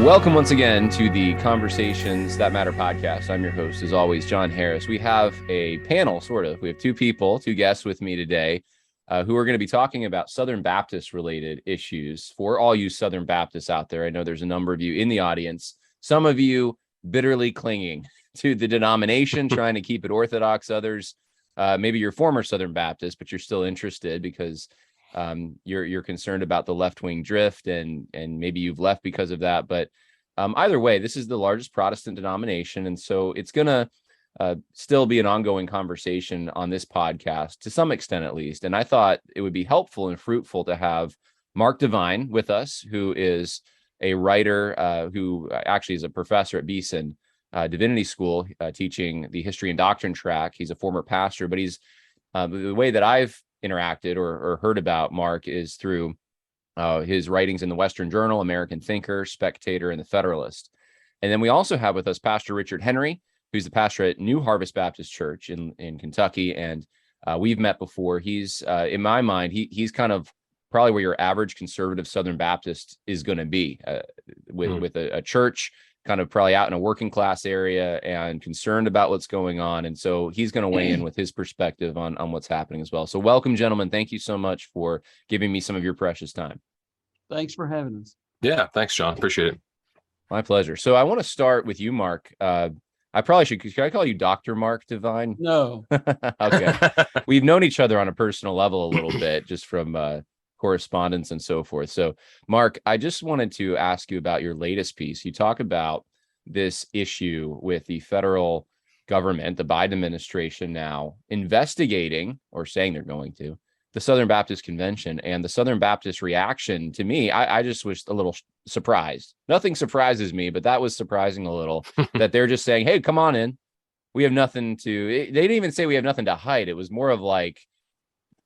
Welcome once again to the Conversations That Matter podcast. I'm your host, as always, John Harris. We have a panel, sort of. We have two guests with me today who are going to be talking about Southern Baptist related issues. For all you Southern Baptists out there, I know there's a number of you in the audience, some of you bitterly clinging to the denomination, trying to keep it orthodox. Others, maybe you're former Southern Baptist, but you're still interested because you're concerned about the left-wing drift, and maybe you've left because of that. But either way, this is the largest Protestant denomination, and so it's gonna still be an ongoing conversation on this podcast to some extent, at least. And I thought it would be helpful and fruitful to have Mark Devine with us, who is a writer who actually is a professor at Beeson Divinity School, teaching the history and doctrine track. He's a former pastor, but he's the way that I've interacted or heard about Mark is through his writings in the Western Journal, American Thinker, Spectator, and the Federalist. And then we also have with us Pastor Richard Henry, who's the pastor at New Harvest Baptist Church in Kentucky. And we've met before. He's, in my mind, he's kind of probably where your average conservative Southern Baptist is going to be with a church kind of probably out in a working class area and concerned about what's going on. And so he's going to weigh in with his perspective on what's happening as well. So welcome, gentlemen. Thank you so much for giving me some of your precious time. Thanks for having us. Yeah, thanks, John. Appreciate it. My pleasure. So I want to start with you, Mark. I probably should I call you Dr. Mark Devine? No. Okay. We've known each other on a personal level a little bit, just from correspondence and so forth. So, Mark, I just wanted to ask you about your latest piece. You talk about this issue with the federal government, the Biden administration now investigating, or saying they're going to, the Southern Baptist Convention, and the Southern Baptist reaction. To me, I just was a little surprised. Nothing surprises me, but that was surprising a little that they're just saying, hey, come on in. We have nothing to, they didn't even say we have nothing to hide. It was more of like,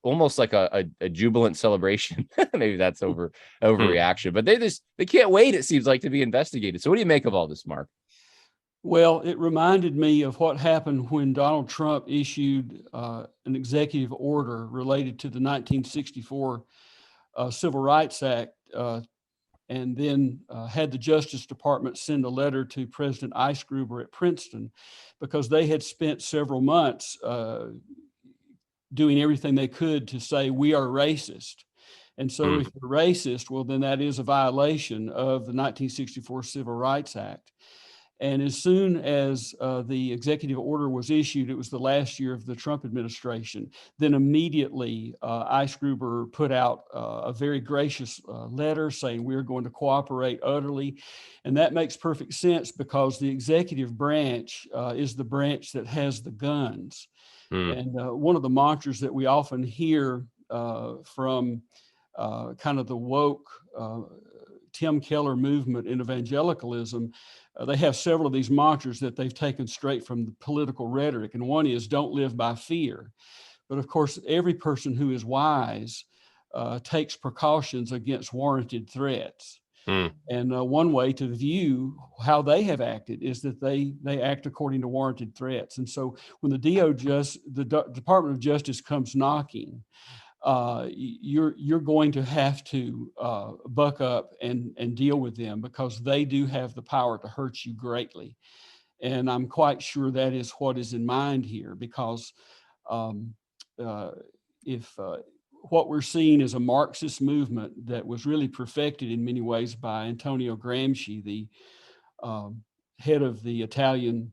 almost like a jubilant celebration. Maybe that's overreaction, but they can't wait, it seems like, to be investigated. So what do you make of all this, Mark? Well, it reminded me of what happened when Donald Trump issued an executive order related to the 1964 Civil Rights Act, and then had the Justice Department send a letter to President Eisgruber at Princeton, because they had spent several months doing everything they could to say we are racist. And so if you're racist, well, then that is a violation of the 1964 Civil Rights Act. And as soon as the executive order was issued, it was the last year of the Trump administration, then immediately Eisgruber put out a very gracious letter saying we're going to cooperate utterly. And that makes perfect sense, because the executive branch is the branch that has the guns. And one of the mantras that we often hear from kind of the woke Tim Keller movement in evangelicalism, they have several of these mantras that they've taken straight from the political rhetoric. And one is, don't live by fear. But of course, every person who is wise takes precautions against warranted threats. And one way to view how they have acted is that they act according to warranted threats. And so when the Department of Justice comes knocking, you're going to have to buck up and deal with them, because they do have the power to hurt you greatly. And I'm quite sure that is what is in mind here, because if what we're seeing is a Marxist movement that was really perfected in many ways by Antonio Gramsci, the head of the Italian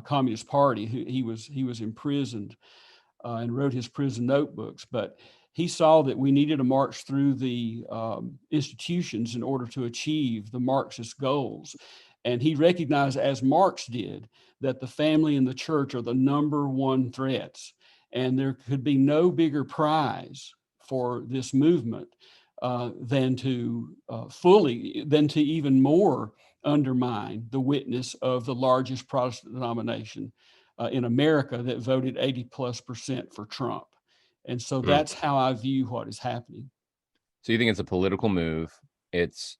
Communist Party. He was imprisoned and wrote his prison notebooks, but he saw that we needed to march through the institutions in order to achieve the Marxist goals. And he recognized, as Marx did, that the family and the church are the number one threats. And there could be no bigger prize for this movement than to even more undermine the witness of the largest Protestant denomination in America that voted 80+% for Trump. And so that's how I view what is happening. So you think it's a political move? It's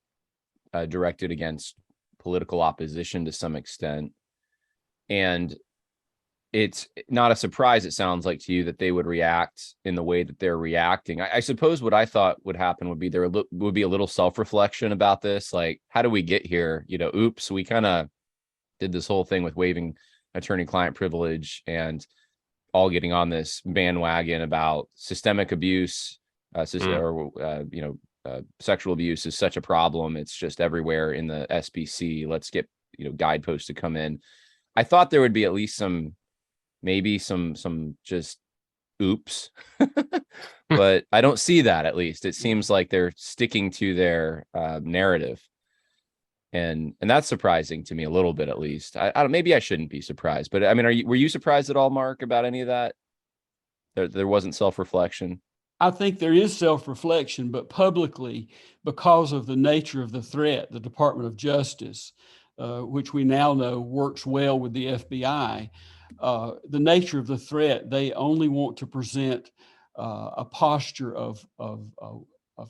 directed against political opposition to some extent. And it's not a surprise, it sounds like to you, that they would react in the way that they're reacting. I suppose what I thought would happen would be there would be a little self-reflection about this. Like, how do we get here? Oops, we kind of did this whole thing with waiving attorney-client privilege and all getting on this bandwagon about systemic abuse, sexual abuse is such a problem. It's just everywhere in the SBC. Let's get, guideposts to come in. I thought there would be at least maybe some just oops, but I don't see that. At least it seems like they're sticking to their narrative. And that's surprising to me a little bit, at least. I don't, maybe I shouldn't be surprised, but I mean, were you surprised at all, Mark, about any of that? There wasn't self-reflection. I think there is self-reflection, but publicly, because of the nature of the threat, the Department of Justice, which we now know works well with the FBI, the nature of the threat, they only want to present a posture of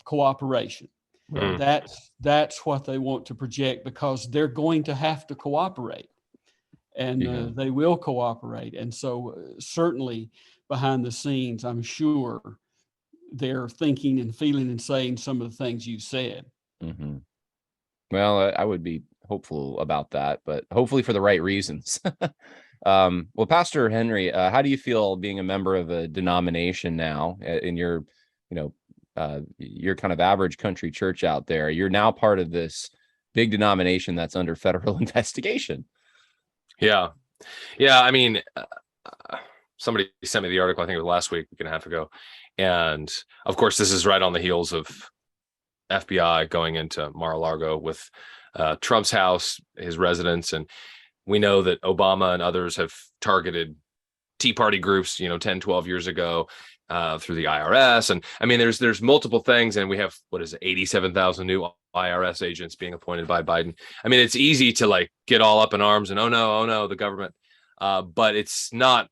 cooperation. That's what they want to project, because they're going to have to cooperate, and they will cooperate. And so certainly behind the scenes, I'm sure they're thinking and feeling and saying some of the things you said. Mm-hmm. Well, I would be hopeful about that, but hopefully for the right reasons. Well, Pastor Henry, how do you feel being a member of a denomination now in your kind of average country church out there? You're now part of this big denomination that's under federal investigation. Yeah. I mean, somebody sent me the article, I think it was last week and a half ago. And of course, this is right on the heels of FBI going into Mar-a-Lago with Trump's house, his residence. And we know that Obama and others have targeted Tea Party groups, 10, 12 years ago through the IRS. And I mean, there's multiple things. And we have, 87,000 new IRS agents being appointed by Biden. I mean, it's easy to get all up in arms and, oh no, the government. But it's not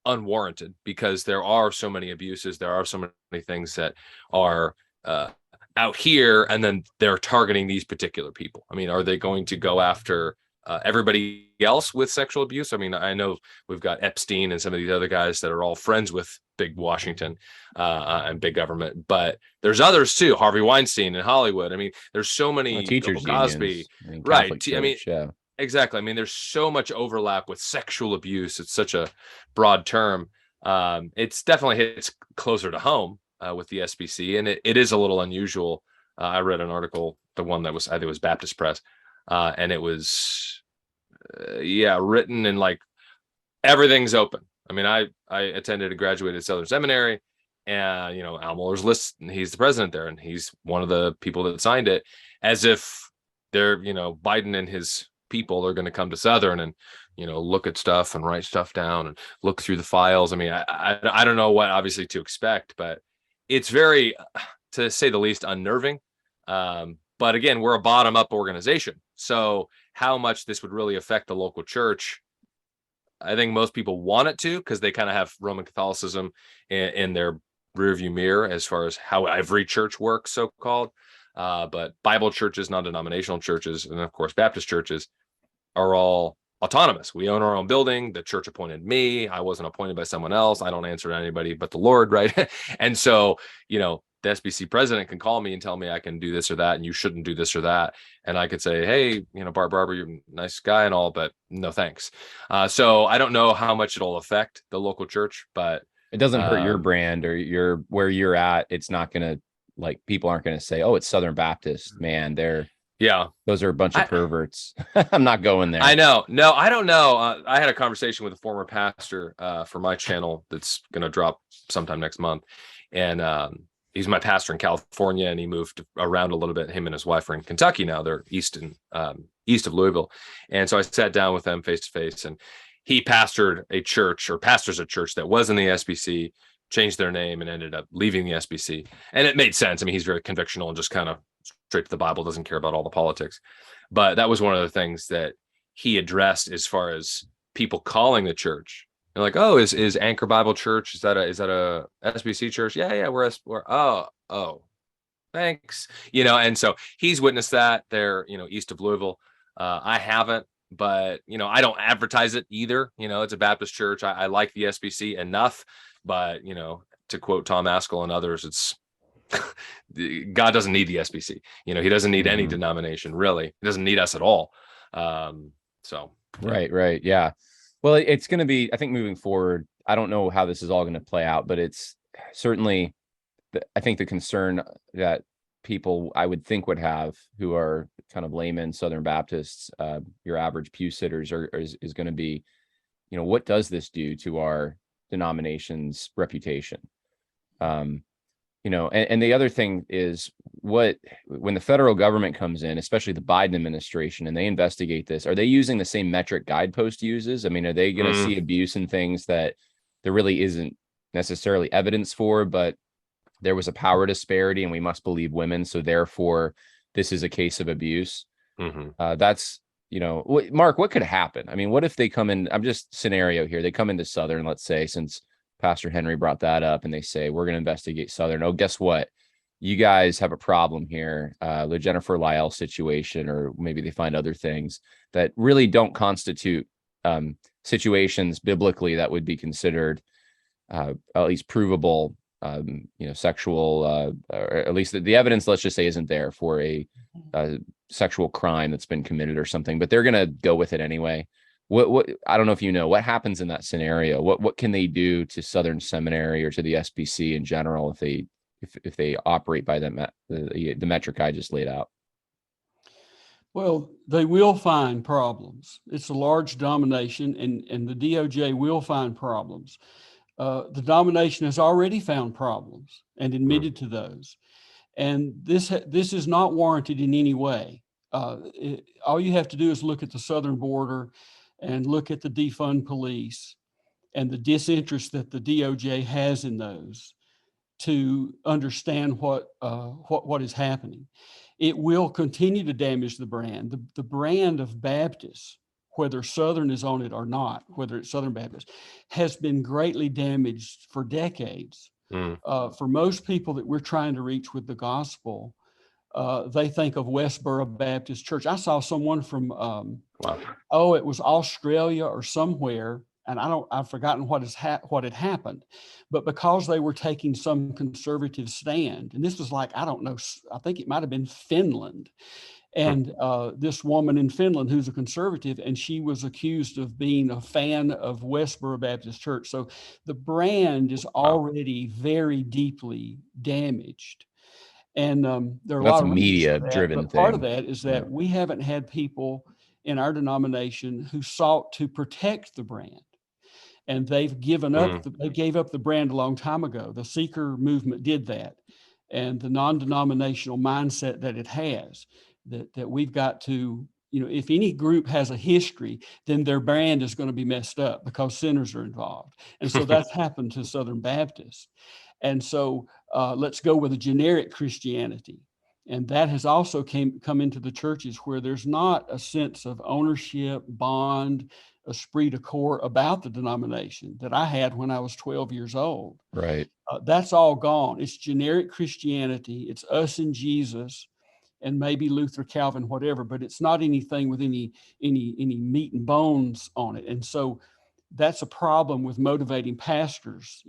unwarranted, because there are so many abuses. There are so many things that are out here, and then they're targeting these particular people. I mean, are they going to go after everybody else with sexual abuse? I mean, I know we've got Epstein and some of these other guys that are all friends with big Washington and big government, but there's others too. Harvey Weinstein in Hollywood. I mean, there's so many teachers, Cosby, right? Church, I mean, yeah. Exactly. I mean, there's so much overlap with sexual abuse. It's such a broad term. It's definitely hits closer to home with the SBC, and it is a little unusual. I read an article, the one that was, I think it was Baptist Press, and it was, written in everything's open. I mean, I attended and graduated Southern Seminary, and, Al Mohler's list, and he's the president there, and he's one of the people that signed it, as if they're, Biden and his people are going to come to Southern and look at stuff and write stuff down and look through the files. I mean, I don't know what obviously to expect, but it's very, to say the least, unnerving. But again, we're a bottom-up organization, so how much this would really affect the local church, I think most people want it to, because they kind of have Roman Catholicism in their rearview mirror as far as how every church works, so-called. But Bible churches, non-denominational churches, and of course Baptist churches are all autonomous. We own our own building. The church appointed me. I wasn't appointed by someone else. I don't answer to anybody but the Lord, right? And so, the SBC president can call me and tell me I can do this or that, and you shouldn't do this or that. And I could say, hey, Bart Barber, you're a nice guy and all, but no thanks. So I don't know how much it'll affect the local church, but it doesn't hurt your brand or where you're at. It's not going to, people aren't going to say, oh, it's Southern Baptist, man. Those are a bunch of perverts. I'm not going there. I know. No, I don't know. I had a conversation with a former pastor for my channel that's going to drop sometime next month. And he's my pastor in California, and he moved around a little bit. Him and his wife are in Kentucky now. They're east of Louisville. And so I sat down with them face to face, and he pastors a church that was in the SBC, changed their name, and ended up leaving the SBC. And it made sense. I mean, he's very convictional and just kind of straight to the Bible, doesn't care about all the politics. But that was one of the things that he addressed as far as people calling the church. They're like, oh, is Anchor Bible Church, is that a SBC church? Yeah, we're oh, thanks. And so he's witnessed that there, east of Louisville. I haven't. but I don't advertise it either. It's a Baptist church. I like the SBC enough, but to quote Tom Askell and others, it's God doesn't need the SBC. He doesn't need any denomination, really. He doesn't need us at all. Right. Yeah. Well, it's going to be, I think, moving forward, I don't know how this is all going to play out, but it's certainly, I think the concern that people I would think would have who are kind of laymen Southern Baptists, your average pew sitters, is going to be, what does this do to our denomination's reputation? And the other thing is, when the federal government comes in, especially the Biden administration, and they investigate this, are they using the same metric Guidepost uses? I mean, are they going to see abuse and things that there really isn't necessarily evidence for, but there was a power disparity and we must believe women, so therefore this is a case of abuse? That's, Mark, what could happen? I mean, what if they come in, I'm just scenario here, they come into Southern, let's say, since Pastor Henry brought that up, and they say, we're going to investigate Southern. Oh, guess what? You guys have a problem here. The Jennifer Lyell situation, or maybe they find other things that really don't constitute situations biblically that would be considered at least provable, sexual, or at least the evidence, let's just say, isn't there for a sexual crime that's been committed or something, but they're going to go with it anyway. What I don't know if what happens in that scenario. What can they do to Southern Seminary or to the SBC in general if they operate by the metric I just laid out? Well, they will find problems. It's a large denomination, and the DOJ will find problems. The denomination has already found problems and admitted to those, and this is not warranted in any way. All you have to do is look at the southern border and look at the defund police and the disinterest that the DOJ has in those to understand what is happening. It will continue to damage the brand. The brand of Baptists, whether Southern is on it or not, whether it's Southern Baptist, has been greatly damaged for decades. For most people that we're trying to reach with the gospel, they think of Westboro Baptist Church. I saw someone from, it was Australia or somewhere, and I've forgotten what had happened, but because they were taking some conservative stand, and this was like, I don't know, I think it might have been Finland, and this woman in Finland who's a conservative, and she was accused of being a fan of Westboro Baptist Church. So the brand is already very deeply damaged. And there are a lot of media-driven things. Part of that is that we haven't had people in our denomination who sought to protect the brand, and they've given up. They gave up the brand a long time ago. The seeker movement did that, and the non-denominational mindset that it has. That we've got to, if any group has a history, then their brand is going to be messed up because sinners are involved, and so that's happened to Southern Baptists. And so let's go with a generic Christianity. And that has also come into the churches where there's not a sense of ownership, bond, esprit de corps about the denomination that I had when I was 12 years old. Right. That's all gone. It's generic Christianity. It's us and Jesus and maybe Luther, Calvin, whatever, but it's not anything with any meat and bones on it. And so that's a problem with motivating pastors,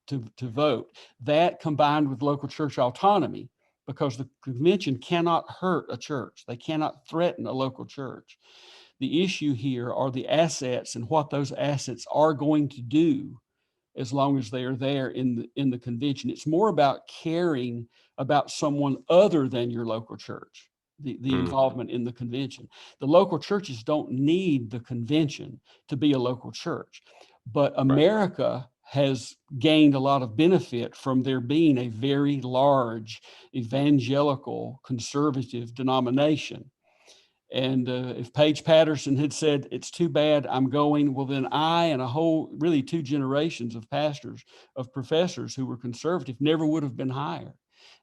to vote. That combined with local church autonomy, because the convention cannot hurt a church. They cannot threaten a local church. The issue here are the assets and what those assets are going to do as long as they are there in the convention. It's more about caring about someone other than your local church, the involvement in the convention. The local churches don't need the convention to be a local church, but America has gained a lot of benefit from there being a very large evangelical conservative denomination. And if Paige Patterson had said, it's too bad I'm going, well, then I and a whole, really 2 generations of pastors, of professors who were conservative never would have been hired.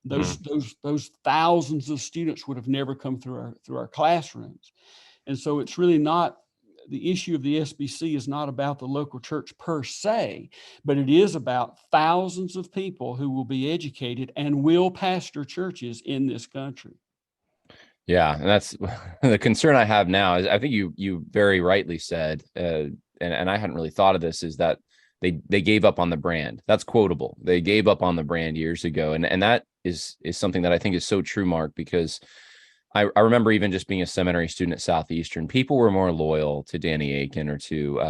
Those thousands of students would have never come through our classrooms. And so it's really not, the issue of the SBC is not about the local church per se, but it is about thousands of people who will be educated and will pastor churches in this country. Yeah, and that's the concern I have now. Is I think you very rightly said, and I hadn't really thought of this, is that they gave up on the brand. That's quotable. They gave up on the brand years ago, and that is something that I think is so true, Mark, because I remember even just being a seminary student at Southeastern, people were more loyal to Danny Aiken or to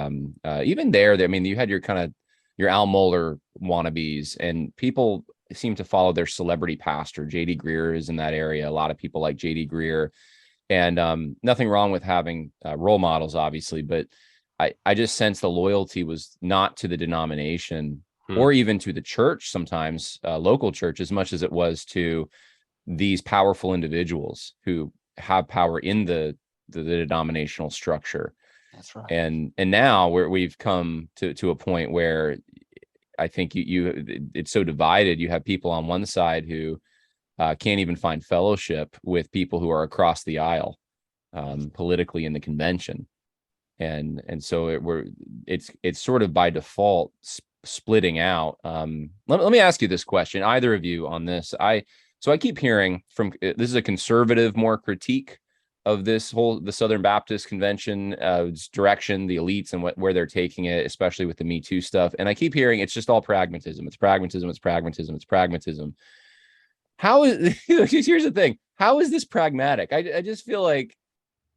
even there. I mean, you had your kind of your Al Mohler wannabes, and people seem to follow their celebrity pastor. JD Greer is in that area. A lot of people like JD Greer, and nothing wrong with having role models, obviously, but I just sense the loyalty was not to the denomination or even to the church, sometimes local church, as much as it was to these powerful individuals who have power in the denominational structure. That's right. And now we've come to a point where I think it's so divided. You have people on one side who can't even find fellowship with people who are across the aisle politically in the convention, and so it's sort of by default splitting out. Let me ask you this question, either of you, on this. I keep hearing from this is a conservative more critique of the Southern Baptist Convention direction, the elites, and where they're taking it, especially with the Me Too stuff. And I keep hearing it's just all pragmatism. It's pragmatism. It's pragmatism. It's pragmatism. How is here's the thing? How is this pragmatic? I just feel like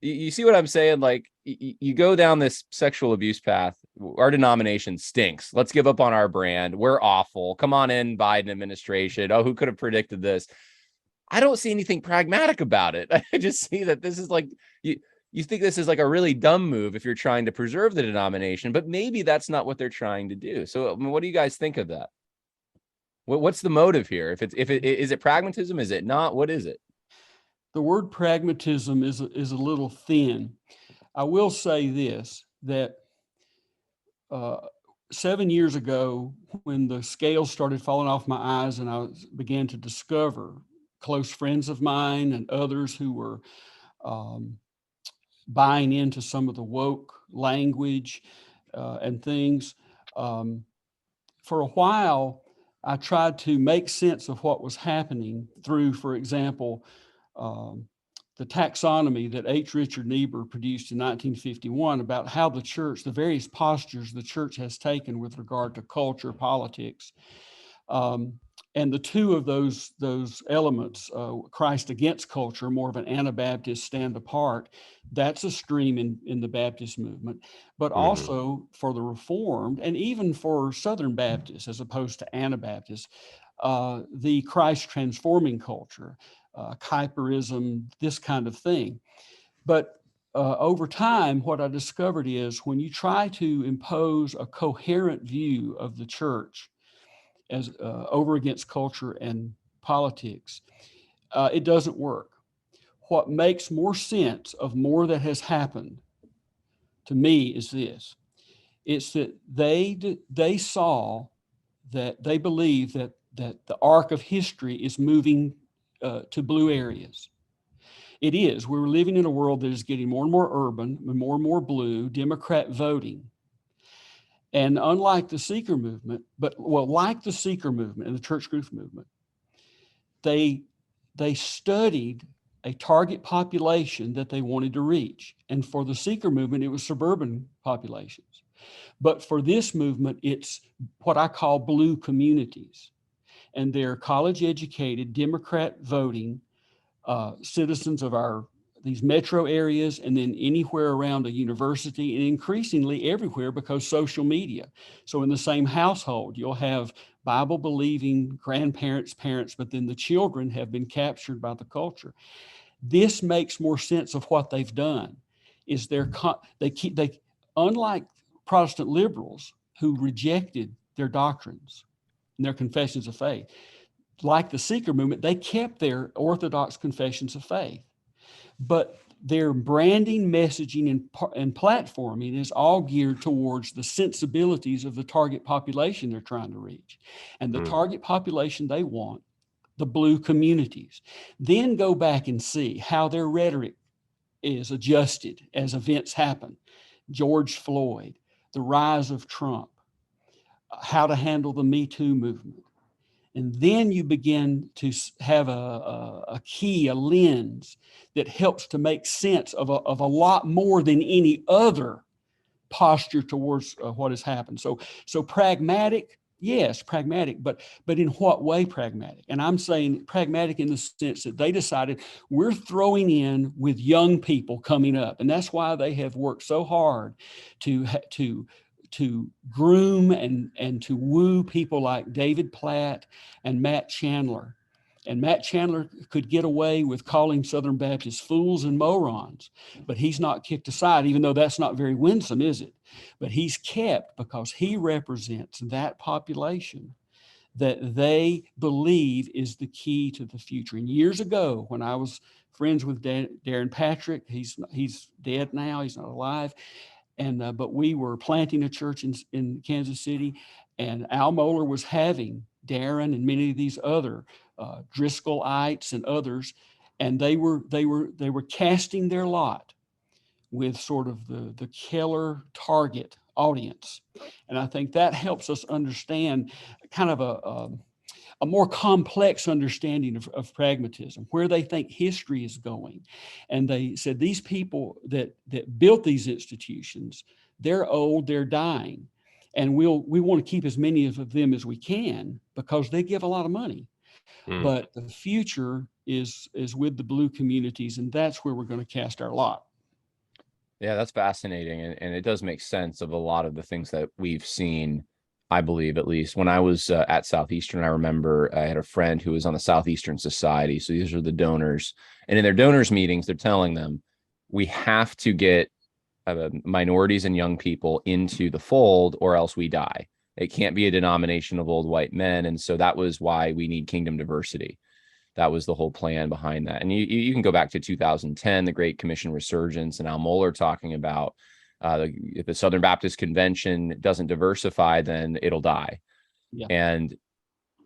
you see what I'm saying? Like you go down this sexual abuse path. Our denomination stinks. Let's give up on our brand. We're awful. Come on in, Biden administration. Oh, who could have predicted this? I don't see anything pragmatic about it. I just see that this is like you think this is like a really dumb move if you're trying to preserve the denomination, but maybe that's not what they're trying to do. So, I mean, what do you guys think of that? What's the motive here? If it is it pragmatism? Is it not? What is it? The word pragmatism is a little thin. I will say this, that 7 years ago, when the scales started falling off my eyes and I began to discover close friends of mine and others who were buying into some of the woke language and things, for a while, I tried to make sense of what was happening through, for example, the taxonomy that H. Richard Niebuhr produced in 1951 about how the church, the various postures the church has taken with regard to culture, politics. And the two of those elements, Christ against culture, more of an Anabaptist stand apart, that's a stream in the Baptist movement, but also for the Reformed and even for Southern Baptists as opposed to Anabaptists, the Christ transforming culture, Kuyperism, this kind of thing. But over time, what I discovered is when you try to impose a coherent view of the church as over against culture and politics, it doesn't work. What makes more sense of more that has happened to me is this. It's that they saw that they believe that the arc of history is moving to blue areas. It is. We're living in a world that is getting more and more urban, more and more blue, Democrat voting. And unlike the seeker movement, like the seeker movement and the church growth movement, they studied a target population that they wanted to reach. And for the seeker movement, it was suburban populations. But for this movement, it's what I call blue communities. And they're college educated, Democrat voting citizens of these metro areas, and then anywhere around a university, and increasingly everywhere because social media. So in the same household, you'll have Bible believing grandparents, parents, but then the children have been captured by the culture. This makes more sense of what they've done. Is they unlike Protestant liberals who rejected their doctrines and their confessions of faith, like the seeker movement, they kept their orthodox confessions of faith. But their branding, messaging, and platforming is all geared towards the sensibilities of the target population they're trying to reach. And the target population they want, the blue communities. Then go back and see how their rhetoric is adjusted as events happen. George Floyd, the rise of Trump, how to handle the Me Too movement. And then you begin to have a key, a lens that helps to make sense of a lot more than any other posture towards what has happened. So pragmatic, yes, pragmatic, but in what way pragmatic? And I'm saying pragmatic in the sense that they decided we're throwing in with young people coming up. And that's why they have worked so hard to groom and to woo people like David Platt and Matt Chandler. And Matt Chandler could get away with calling Southern Baptists fools and morons, but he's not kicked aside, even though that's not very winsome, is it? But he's kept because he represents that population that they believe is the key to the future. And years ago, when I was friends with Darren Patrick, he's dead now, he's not alive, and but we were planting a church in Kansas City, and Al Mohler was having Darren and many of these other Driscollites and others, and they were casting their lot with sort of the killer target audience. And I think that helps us understand kind of a more complex understanding of pragmatism, where they think history is going. And they said these people that built these institutions, they're old, they're dying. And we want to keep as many of them as we can because they give a lot of money. But the future is with the blue communities, and that's where we're going to cast our lot. Yeah, that's fascinating. And it does make sense of a lot of the things that we've seen, I believe, at least. When I was at Southeastern, I remember I had a friend who was on the Southeastern Society. So these are the donors. And in their donors meetings, they're telling them, we have to get minorities and young people into the fold or else we die. It can't be a denomination of old white men. And so that was why we need kingdom diversity. That was the whole plan behind that. And you can go back to 2010, the Great Commission Resurgence, and Al Mohler talking about if the Southern Baptist Convention doesn't diversify, then it'll die. Yeah. And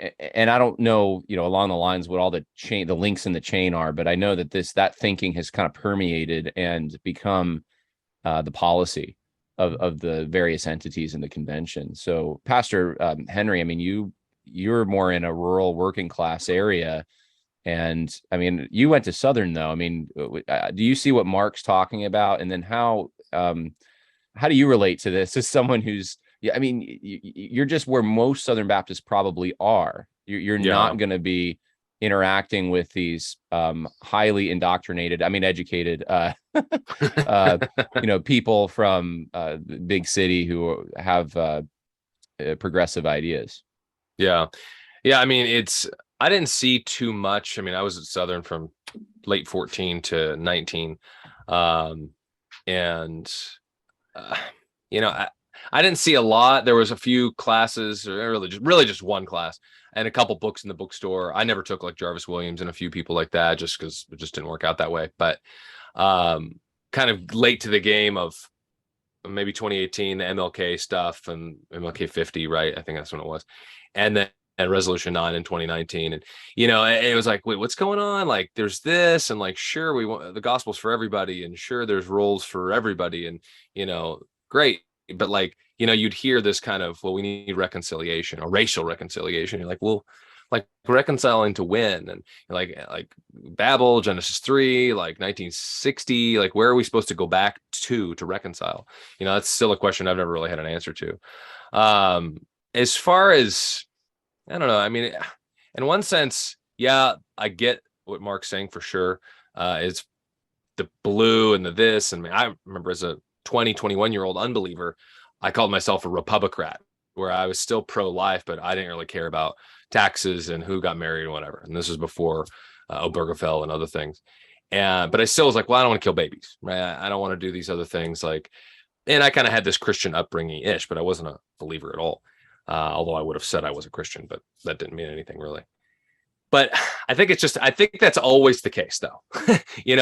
I don't know, along the lines what all the links in the chain are, but I know that that thinking has kind of permeated and become the policy of the various entities in the convention. So, Pastor Henry, I mean, you're more in a rural working class area. And I mean, you went to Southern, though. I mean, do you see what Mark's talking about? And then how do you relate to this as someone who's, I mean, you're just where most Southern Baptists probably are. You're not going to be interacting with these highly indoctrinated, educated, people from the big city who have progressive ideas. Yeah. I mean, I didn't see too much. I mean, I was at Southern from late 14 to 19. I didn't see a lot. There was a few classes, or really just one class, and a couple books in the bookstore. I never took like Jarvis Williams and a few people like that, just because it just didn't work out that way. But kind of late to the game of maybe 2018, the MLK stuff and MLK 50, right? I think that's when it was. And then Resolution 9 in 2019. And, it was like, wait, what's going on? Like, there's this, and like, sure, we want the gospel's for everybody, and sure, there's roles for everybody. And, great. But like, you'd hear this kind of, well, we need reconciliation or racial reconciliation. You're like, well, like reconciling to win, and like Babel, Genesis 3, like 1960, like where are we supposed to go back to reconcile? That's still a question I've never really had an answer to. As far as, I don't know. I mean, in one sense, yeah, I get what Mark's saying for sure. Is the blue and the this, and I remember as a 21-year-old unbeliever, I called myself a Republicrat, where I was still pro-life, but I didn't really care about taxes and who got married and whatever. And this was before Obergefell and other things. But I still was like, well, I don't want to kill babies, right? I don't want to do these other things. Like, and I kind of had this Christian upbringing-ish, but I wasn't a believer at all. Although I would have said I was a Christian, but that didn't mean anything really. But I think that's always the case, though.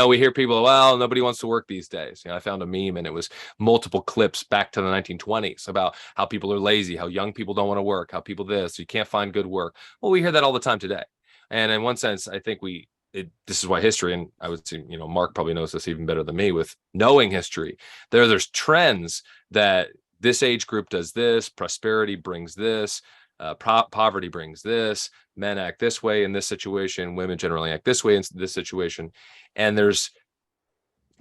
We hear people, well, nobody wants to work these days. I found a meme, and it was multiple clips back to the 1920s about how people are lazy, how young people don't want to work, how people this, you can't find good work. Well, we hear that all the time today. And in one sense, I think this is why history, and I would say, Mark probably knows this even better than me with knowing history. There's trends that this age group does this, prosperity brings this, Poverty brings this, men act this way in this situation, women generally act this way in this situation. And it's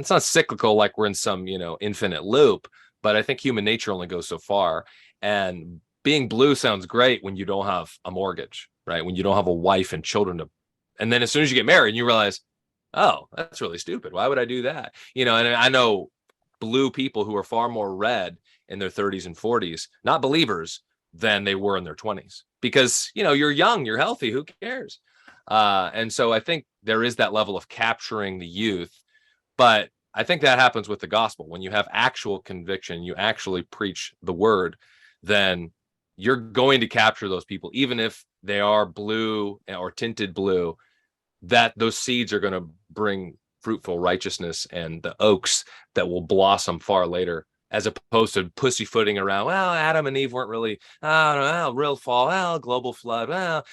not cyclical like we're in some, infinite loop, but I think human nature only goes so far. And being blue sounds great when you don't have a mortgage, right? When you don't have a wife and children and then as soon as you get married, you realize, oh, that's really stupid. Why would I do that? And I know blue people who are far more red in their 30s and 40s, not believers, than they were in their 20s, because you're young, you're healthy, who cares? And so I think there is that level of capturing the youth, but I think that happens with the gospel. When you have actual conviction, you actually preach the word, then you're going to capture those people, even if they are blue or tinted blue, that those seeds are going to bring fruitful righteousness and the oaks that will blossom far later, as opposed to pussyfooting around. Well, Adam and Eve weren't really, real fall, global flood,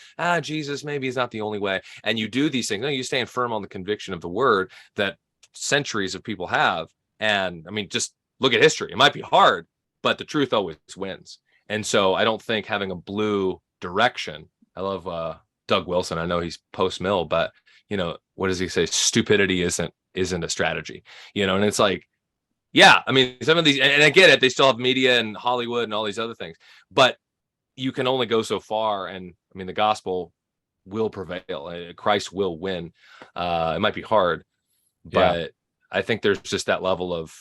Jesus maybe is not the only way. And you do these things. No, you stand firm on the conviction of the word that centuries of people have. And I mean, just look at history. It might be hard, but the truth always wins. And so I don't think having a blue direction, I love Doug Wilson. I know he's post-mill, but what does he say? Stupidity isn't a strategy, and it's like, yeah, I mean, some of these, and I get it, they still have media and Hollywood and all these other things, but you can only go so far. And I mean, the gospel will prevail. Christ will win. It might be hard, but I think there's just that level of,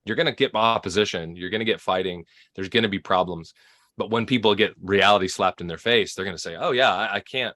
you're going to get opposition, you're going to get fighting, there's going to be problems. But when people get reality slapped in their face, they're going to say, oh yeah, I can't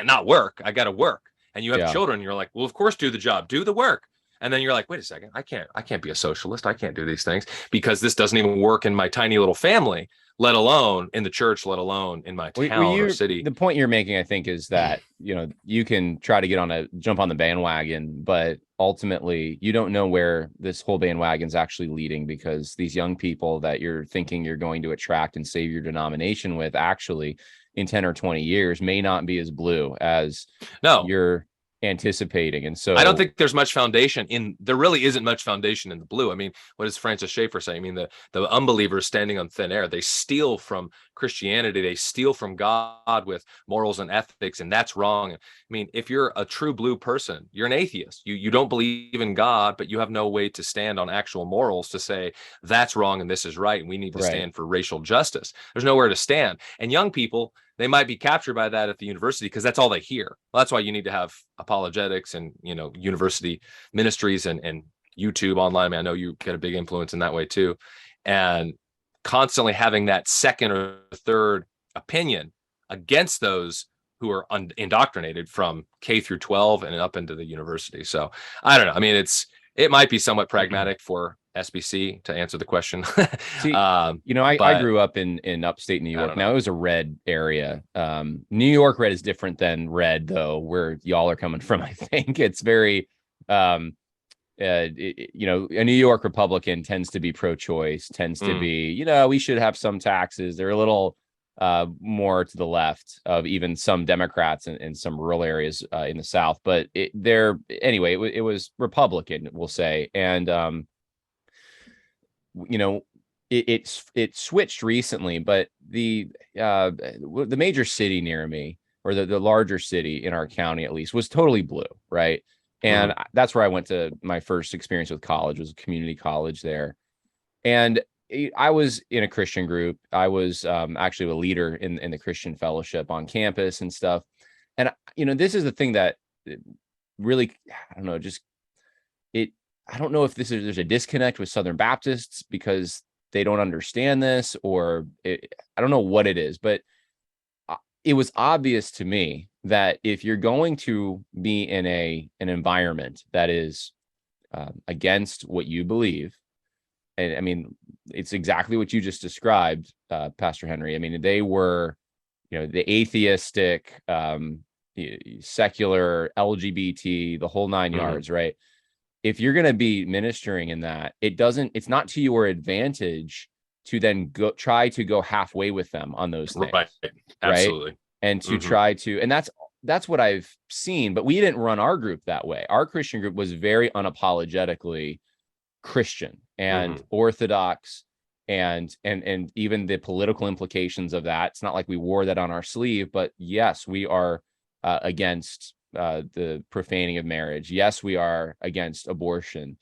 not work. I got to work. And you have children, you're like, well, of course, do the job, do the work. And then you're like, wait a second, I can't be a socialist. I can't do these things because this doesn't even work in my tiny little family, let alone in the church, let alone in my town or city. The point you're making, I think, is that, you can try to jump on the bandwagon, but ultimately you don't know where this whole bandwagon's actually leading, because these young people that you're thinking you're going to attract and save your denomination with, actually in 10 or 20 years may not be as blue as you're anticipating. And so I don't think there's much foundation there really isn't much foundation in the blue. I mean, what does Francis Schaeffer say? I mean, the unbelievers standing on thin air, they steal from Christianity, they steal from God with morals and ethics, and that's wrong. I mean, if you're a true blue person, you're an atheist. You don't believe in God, but you have no way to stand on actual morals to say that's wrong and this is right, and we need to stand for racial justice. There's nowhere to stand. And young people, they might be captured by that at the university because that's all they hear. Well, that's why you need to have apologetics and, university ministries and YouTube online. I mean, I know you get a big influence in that way too. And constantly having that second or third opinion against those who are indoctrinated from K through 12 and up into the university. So I don't know. I mean, it might be somewhat pragmatic for SBC to answer the question. See, I grew up in upstate New York. Now, it was a red area. New York red is different than red, though, where y'all are coming from. I think it's very, a New York Republican tends to be pro-choice, tends to be, we should have some taxes. They're a little more to the left of even some Democrats in some rural areas in the South. But it was Republican, we'll say. And, it switched recently, but the major city near me, or the larger city in our county, at least, was totally blue. Right. And that's where I went to my first experience with college, was a community college there. And I was in a Christian group. I was actually a leader in the Christian fellowship on campus and stuff. And, this is the thing that really, I don't know, I don't know if there's a disconnect with Southern Baptists because they don't understand this, or I don't know what it is, but it was obvious to me that if you're going to be in an environment that is against what you believe, and I mean, it's exactly what you just described, Pastor Henry. I mean, they were, the atheistic, secular, LGBT, the whole nine yards, right? If you're going to be ministering in that, it's not to your advantage to then try to go halfway with them on those things. Right. Absolutely. Right? And to try to, and that's what I've seen, but we didn't run our group that way. Our Christian group was very unapologetically Christian and Orthodox. and even the political implications of that. It's not like we wore that on our sleeve, but yes, we are against the profaning of marriage. Yes, we are against abortion.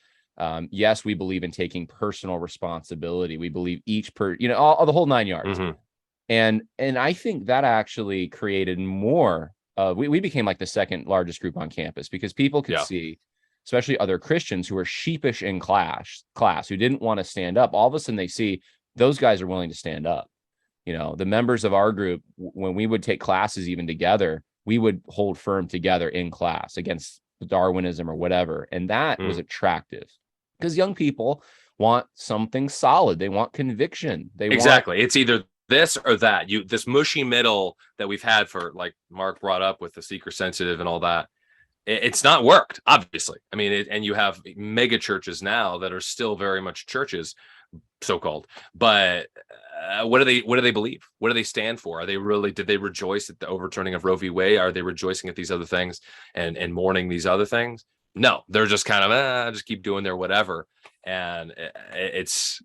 Yes, we believe in taking personal responsibility. We believe all the whole 9 yards. Mm-hmm. And I think that actually created more. We became like the second largest group on campus, because people could see, especially other Christians who were sheepish in class, who didn't want to stand up. All of a sudden they see those guys are willing to stand up. The members of our group, when we would take classes even together, we would hold firm together in class against Darwinism or whatever. And that was attractive, because young people want something solid. They want conviction. It's either this or that. This mushy middle that we've had for, like Mark brought up with the seeker sensitive and all that, it's not worked, obviously. I mean, and you have mega churches now that are still very much churches, so-called, but what do they believe? What do they stand for? Did they rejoice at the overturning of Roe v. Wade? Are they rejoicing at these other things and mourning these other things? No, they're just kind of just keep doing their whatever. And it's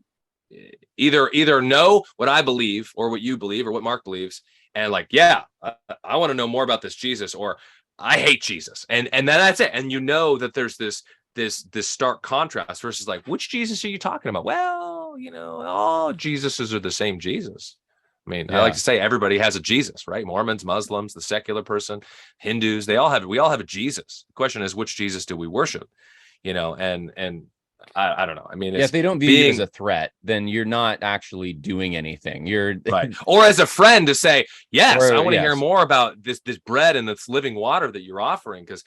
either know what I believe or what you believe or what Mark believes, and like, I want to know more about this Jesus, or I hate Jesus, and then that's it. And that there's this stark contrast versus like, which Jesus are you talking about? Well, all Jesuses are the same Jesus. I mean, I like to say everybody has a Jesus, right? Mormons, Muslims, the secular person, Hindus, we all have a Jesus. The question is, which Jesus do we worship? And I don't know. I mean, if they don't view you as a threat, then you're not actually doing anything. You're right. Or as a friend to say, yes, I want to hear more about this bread and this living water that you're offering. Because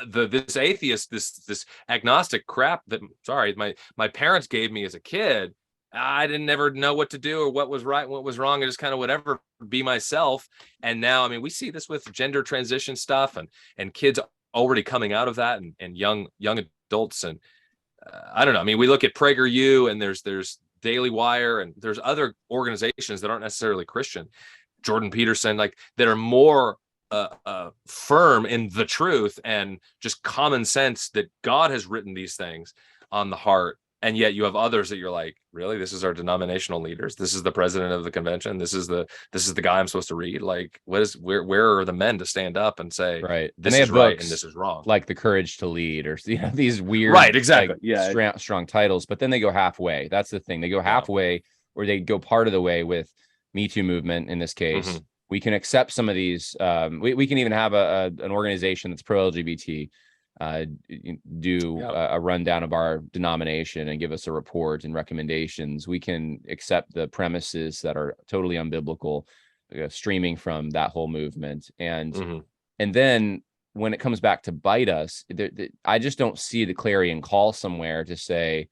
this atheist, this agnostic crap that, my parents gave me as a kid, I didn't ever know what to do or what was right and what was wrong. I just kind of whatever, be myself. And now, I mean, we see this with gender transition stuff and kids already coming out of that, and young adults. And I don't know. I mean, we look at PragerU, and there's Daily Wire, and there's other organizations that aren't necessarily Christian, Jordan Peterson, like, that are more firm in the truth and just common sense that God has written these things on the heart. And yet you have others that you're like, really? This is our denominational leaders. This is the president of the convention. This is the guy I'm supposed to read. Like, where are the men to stand up and say, right, this is right and this is wrong? Like The Courage to Lead, or these weird, right, exactly, strong titles. But then they go halfway. That's the thing. They go halfway, or they go part of the way with Me Too movement. In this case, we can accept some of these. We can even have an organization that's pro-LGBT do a rundown of our denomination and give us a report and recommendations. We can accept the premises that are totally unbiblical, streaming from that whole movement. And then when it comes back to bite us, I just don't see the clarion call somewhere to say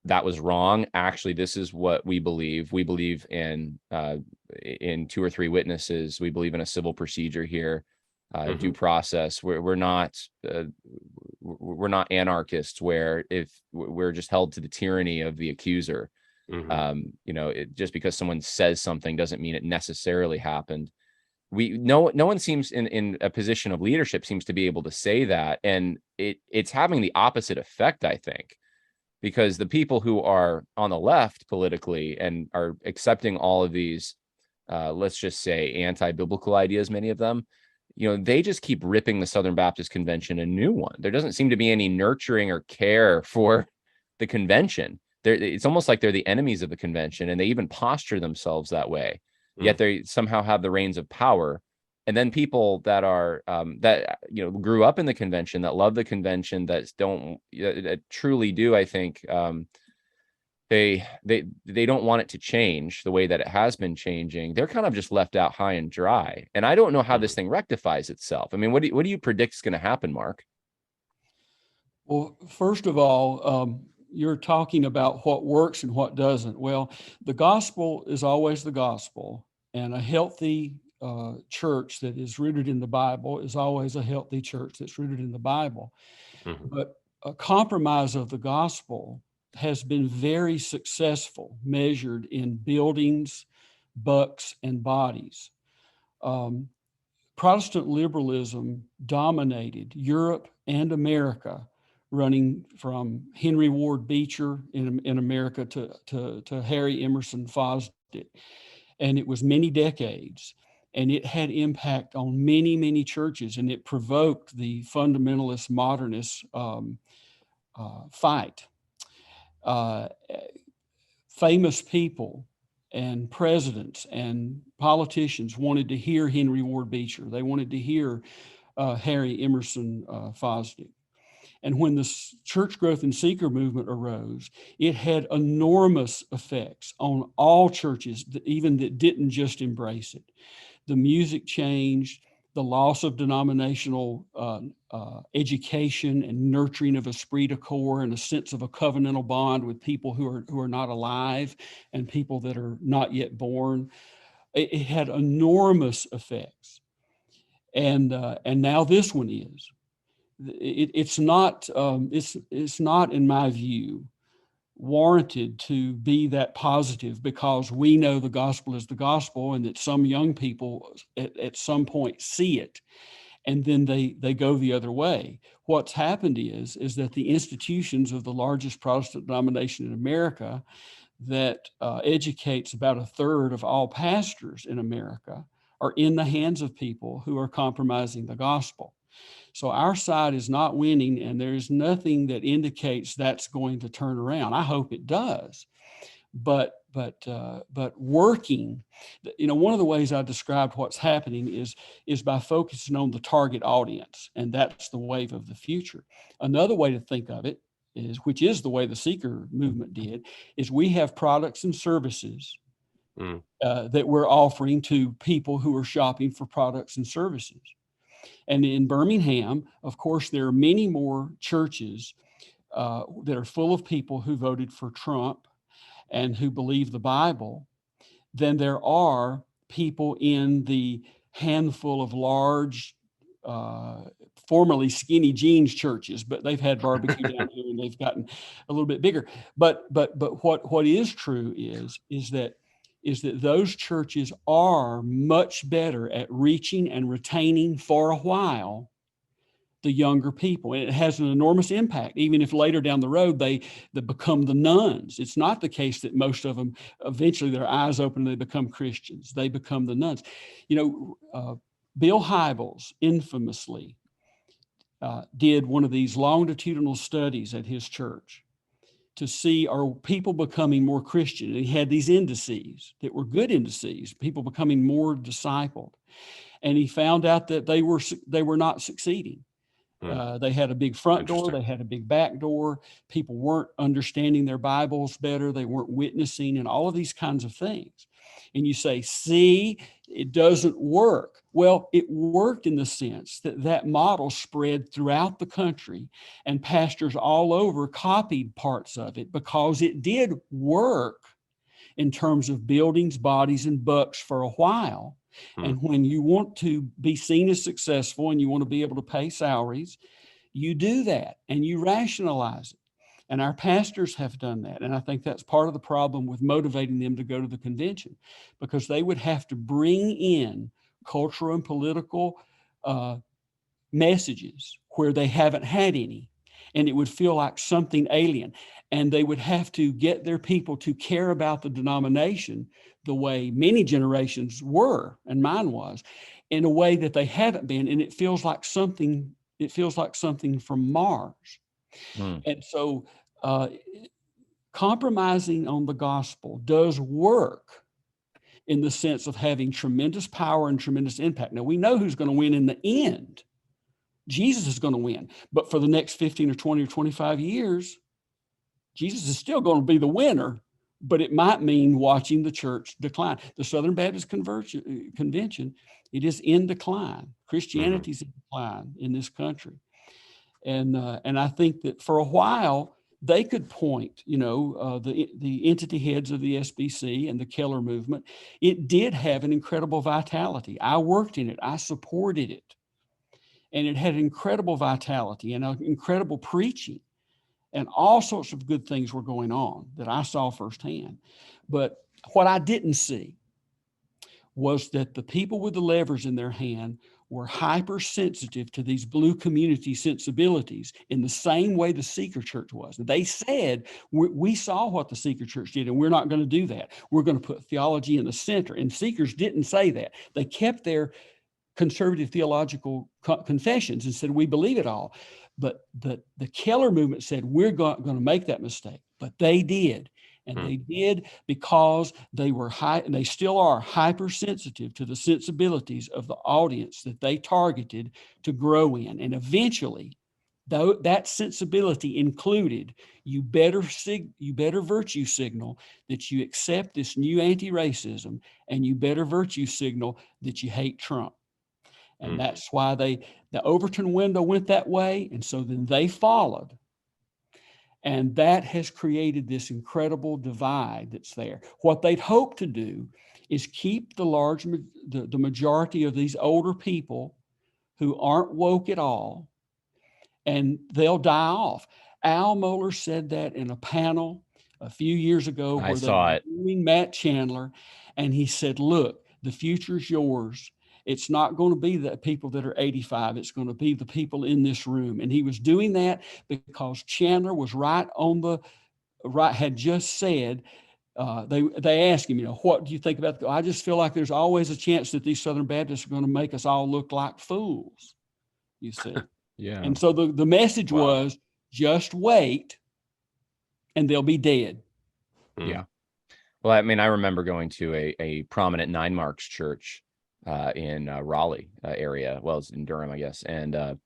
that was wrong. Actually, this is what we believe. We believe in 2 or 3 witnesses. We believe in a civil procedure here. Due process. We're not anarchists where if we're just held to the tyranny of the accuser. Just because someone says something doesn't mean it necessarily happened. No one seems in a position of leadership seems to be able to say that, and it's having the opposite effect, I think, because the people who are on the left politically and are accepting all of these, let's just say, anti-biblical ideas, many of them, they just keep ripping the Southern Baptist Convention a new one. There doesn't seem to be any nurturing or care for the convention. It's almost like they're the enemies of the convention, and they even posture themselves that way. Yet they somehow have the reins of power. And then people that are grew up in the convention, that love the convention, that truly do, I think, they don't want it to change the way that it has been changing. They're kind of just left out high and dry. And I don't know how this thing rectifies itself. I mean, what do you predict is going to happen, Mark? Well, first of all, you're talking about what works and what doesn't. Well, the gospel is always the gospel, and a healthy church that is rooted in the Bible is always a healthy church that's rooted in the Bible. But a compromise of the gospel has been very successful, measured in buildings, bucks, and bodies. Protestant liberalism dominated Europe and America running from Henry Ward Beecher in America to Harry Emerson Fosdick. And it was many decades, and it had impact on many, many churches, and it provoked the fundamentalist modernist fight. Famous people and presidents and politicians wanted to hear Henry Ward Beecher. They wanted to hear Harry Emerson Fosdick. And when the church growth and seeker movement arose, it had enormous effects on all churches, even that didn't just embrace it. The music changed, the loss of denominational education and nurturing of esprit de corps and a sense of a covenantal bond with people who are not alive and people that are not yet born. It had enormous effects. And now this one is. It's not, in my view, warranted to be that positive, because we know the gospel is the gospel, and that some young people at some point see it, and then they go the other way. What's happened is that the institutions of the largest Protestant denomination in America, that educates about a third of all pastors in America, are in the hands of people who are compromising the gospel. So our side is not winning, and there's nothing that indicates that's going to turn around. I hope it does, but working, one of the ways I described what's happening is by focusing on the target audience, and that's the wave of the future. Another way to think of it is, which is the way the seeker movement did, is we have products and services that we're offering to people who are shopping for products and services. And in Birmingham, of course, there are many more churches that are full of people who voted for Trump and who believe the Bible than there are people in the handful of large, formerly skinny jeans churches, but they've had barbecue down here and they've gotten a little bit bigger. But what is true is that those churches are much better at reaching and retaining for a while the younger people. And it has an enormous impact, even if later down the road they become the nuns. It's not the case that most of them, eventually their eyes open and they become Christians. They become the nuns. Bill Hybels infamously did one of these longitudinal studies at his church to see, are people becoming more Christian? And he had these indices that were good indices, people becoming more discipled. And he found out that they were not succeeding. They had a big front door, they had a big back door. People weren't understanding their Bibles better. They weren't witnessing, and all of these kinds of things. And you say, see, it doesn't work. Well, it worked in the sense that model spread throughout the country, and pastors all over copied parts of it because it did work in terms of buildings, bodies, and bucks for a while. And when you want to be seen as successful and you want to be able to pay salaries, you do that and you rationalize it. And our pastors have done that. And I think that's part of the problem with motivating them to go to the convention, because they would have to bring in cultural and political messages where they haven't had any. And it would feel like something alien. And they would have to get their people to care about the denomination the way many generations were, and mine was, in a way that they haven't been. And it feels like something from Mars. And so compromising on the gospel does work in the sense of having tremendous power and tremendous impact. Now, we know who's going to win in the end. Jesus is going to win. But for the next 15 or 20 or 25 years, Jesus is still going to be the winner, but it might mean watching the church decline. The Southern Baptist Convention, it is in decline. Christianity is in decline in this country. And I think that for a while, they could point, the entity heads of the SBC and the Keller movement, it did have an incredible vitality. I worked in it. I supported it. And it had incredible vitality and incredible preaching. And all sorts of good things were going on that I saw firsthand. But what I didn't see was that the people with the levers in their hand were hypersensitive to these blue community sensibilities in the same way the Seeker Church was. They said, we saw what the Seeker Church did, and we're not going to do that. We're going to put theology in the center. And Seekers didn't say that. They kept their conservative theological confessions and said, we believe it all. But the Keller movement said, we're going to make that mistake. But they did. And they did because they were and they still are hypersensitive to the sensibilities of the audience that they targeted to grow in. And eventually, though that sensibility included, you better virtue signal that you accept this new anti-racism, and you better virtue signal that you hate Trump. And that's why the Overton window went that way. And so then they followed. And that has created this incredible divide that's there. What they'd hoped to do is keep the majority of these older people who aren't woke at all, and they'll die off. Al Mohler said that in a panel a few years ago where they were doing Matt Chandler, and he said, look, the future's yours. It's not going to be the people that are 85. It's going to be the people in this room. And he was doing that because Chandler was had just said, they asked him, what do you think about I just feel like there's always a chance that these Southern Baptists are going to make us all look like fools, you see. Yeah. And so the message was, just wait and they'll be dead. Yeah. Well, I mean, I remember going to a prominent Nine Marks church in Raleigh area. Well, it's in Durham, I guess. And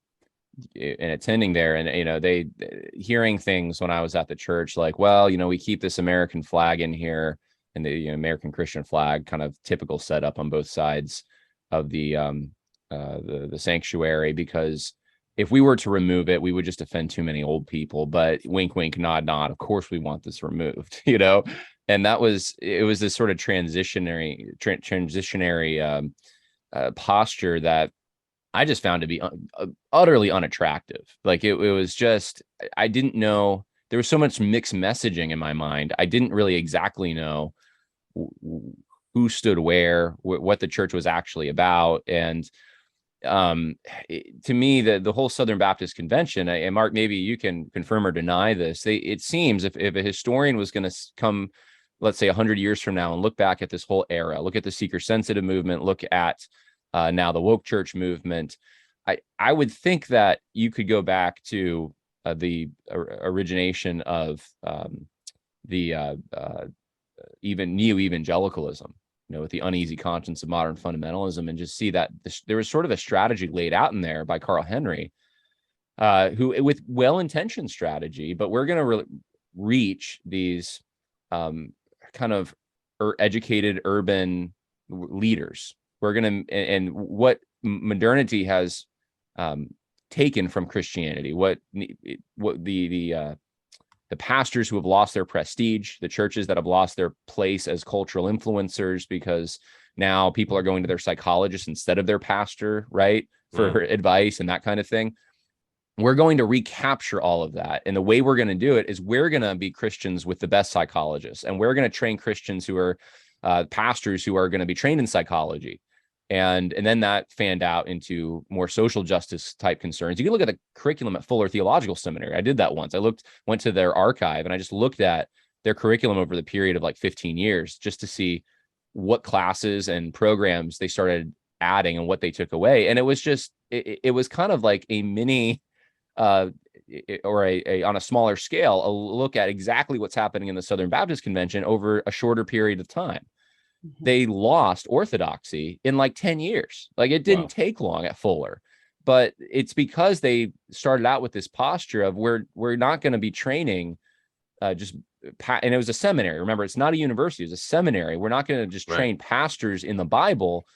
attending there, and, they hearing things when I was at the church, like, well, we keep this American flag in here, and the American Christian flag, kind of typical setup on both sides of the sanctuary, because if we were to remove it, we would just offend too many old people. But wink, wink, nod, nod. Of course, we want this removed, And it was this sort of transitionary posture that I just found to be utterly unattractive. Like it was just, I didn't know, there was so much mixed messaging in my mind. I didn't really exactly know who stood where, what the church was actually about. And to me, the whole Southern Baptist Convention, and Mark, maybe you can confirm or deny this, it seems if a historian was going to come, let's say 100 years from now, and look back at this whole era, look at the seeker sensitive movement, look at now the woke church movement, I would think that you could go back to the origination of the even neo-evangelicalism, with the uneasy conscience of modern fundamentalism, and just see that there was sort of a strategy laid out in there by Carl Henry, who, with well-intentioned strategy, but we're going to reach these kind of educated urban leaders. We're going to, and what modernity has taken from Christianity, what the pastors who have lost their prestige, the churches that have lost their place as cultural influencers, because now people are going to their psychologist instead of their pastor, right, for advice and that kind of thing. We're going to recapture all of that. And the way we're going to do it is we're going to be Christians with the best psychologists, and we're going to train Christians who are pastors who are going to be trained in psychology. And then that fanned out into more social justice type concerns. You can look at the curriculum at Fuller Theological Seminary. I did that once. Went to their archive, and I just looked at their curriculum over the period of like 15 years just to see what classes and programs they started adding and what they took away. And it was just, it was kind of like a mini or a on a smaller scale, a look at exactly what's happening in the Southern Baptist Convention over a shorter period of time. They lost orthodoxy in like 10 years. Like it didn't take long at Fuller, but it's because they started out with this posture of we're not going to be training and it was a seminary. Remember, it's not a university, it's a seminary. We're not going to just train pastors in the Bible.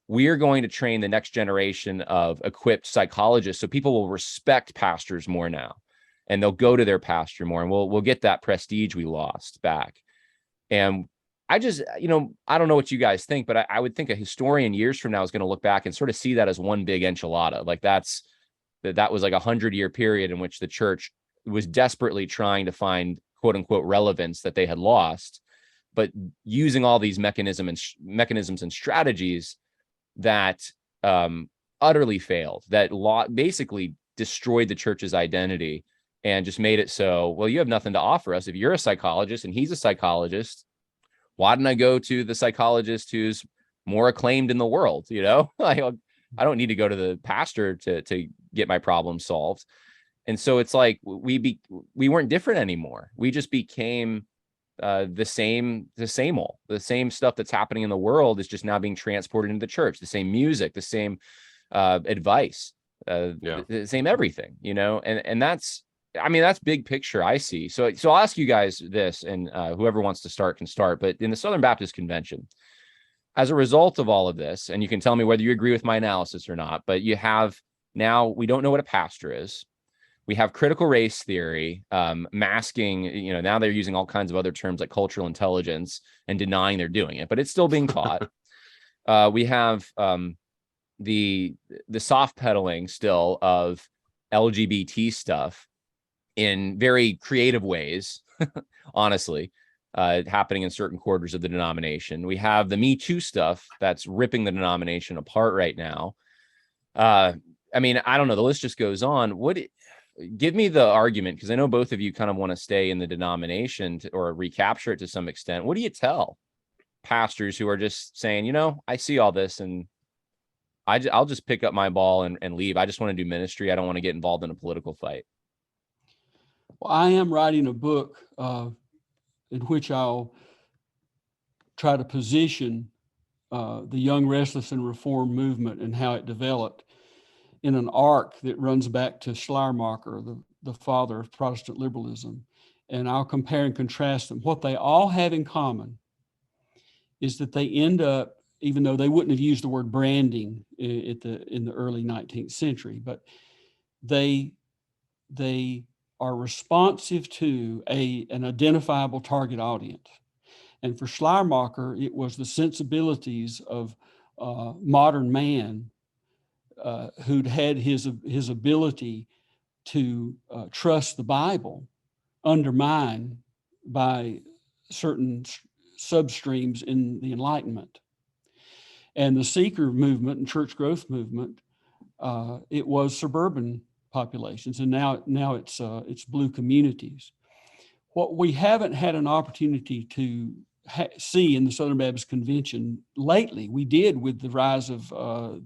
We are going to train the next generation of equipped psychologists, so people will respect pastors more now, and they'll go to their pastor more, and we'll get that prestige we lost back. And I just, I don't know what you guys think, but I would think a historian years from now is going to look back and sort of see that as one big enchilada. Like that was like 100-year period in which the church was desperately trying to find quote unquote relevance that they had lost, but using all these mechanisms and strategies that utterly failed, that basically destroyed the church's identity and just made it so, well, you have nothing to offer us. If you're a psychologist and he's a psychologist, why didn't I go to the psychologist who's more acclaimed in the world? I don't need to go to the pastor to get my problem solved. And so it's like we weren't different anymore. We just became the same stuff that's happening in the world is just now being transported into the church. The same music, the same advice, the same everything, and that's big picture I see. So I'll ask you guys this, and whoever wants to start can start. But in the Southern Baptist Convention, as a result of all of this, and you can tell me whether you agree with my analysis or not, but you have now, we don't know what a pastor is. We have critical race theory, masking, now they're using all kinds of other terms like cultural intelligence and denying they're doing it, but it's still being taught. We have the soft pedaling still of LGBT stuff in very creative ways, honestly, happening in certain quarters of the denomination. We have the Me Too stuff that's ripping the denomination apart right now. I don't know. The list just goes on. Give me the argument, because I know both of you kind of want to stay in the denomination or recapture it to some extent. What do you tell pastors who are just saying, I see all this and I'll just pick up my ball and leave. I just want to do ministry. I don't want to get involved in a political fight. Well, I am writing a book in which I'll try to position the Young, Restless, and Reform movement and how it developed in an arc that runs back to Schleiermacher, the father of Protestant liberalism. And I'll compare and contrast them. What they all have in common is that they end up, even though they wouldn't have used the word branding in the early 19th century, but they are responsive to an identifiable target audience. And for Schleiermacher, it was the sensibilities of modern man who'd had his ability to trust the Bible undermined by certain substreams in the Enlightenment. And the seeker movement and church growth movement, it was suburban populations, and now it's blue communities. What we haven't had an opportunity to see in the Southern Baptist Convention lately, we did with the rise of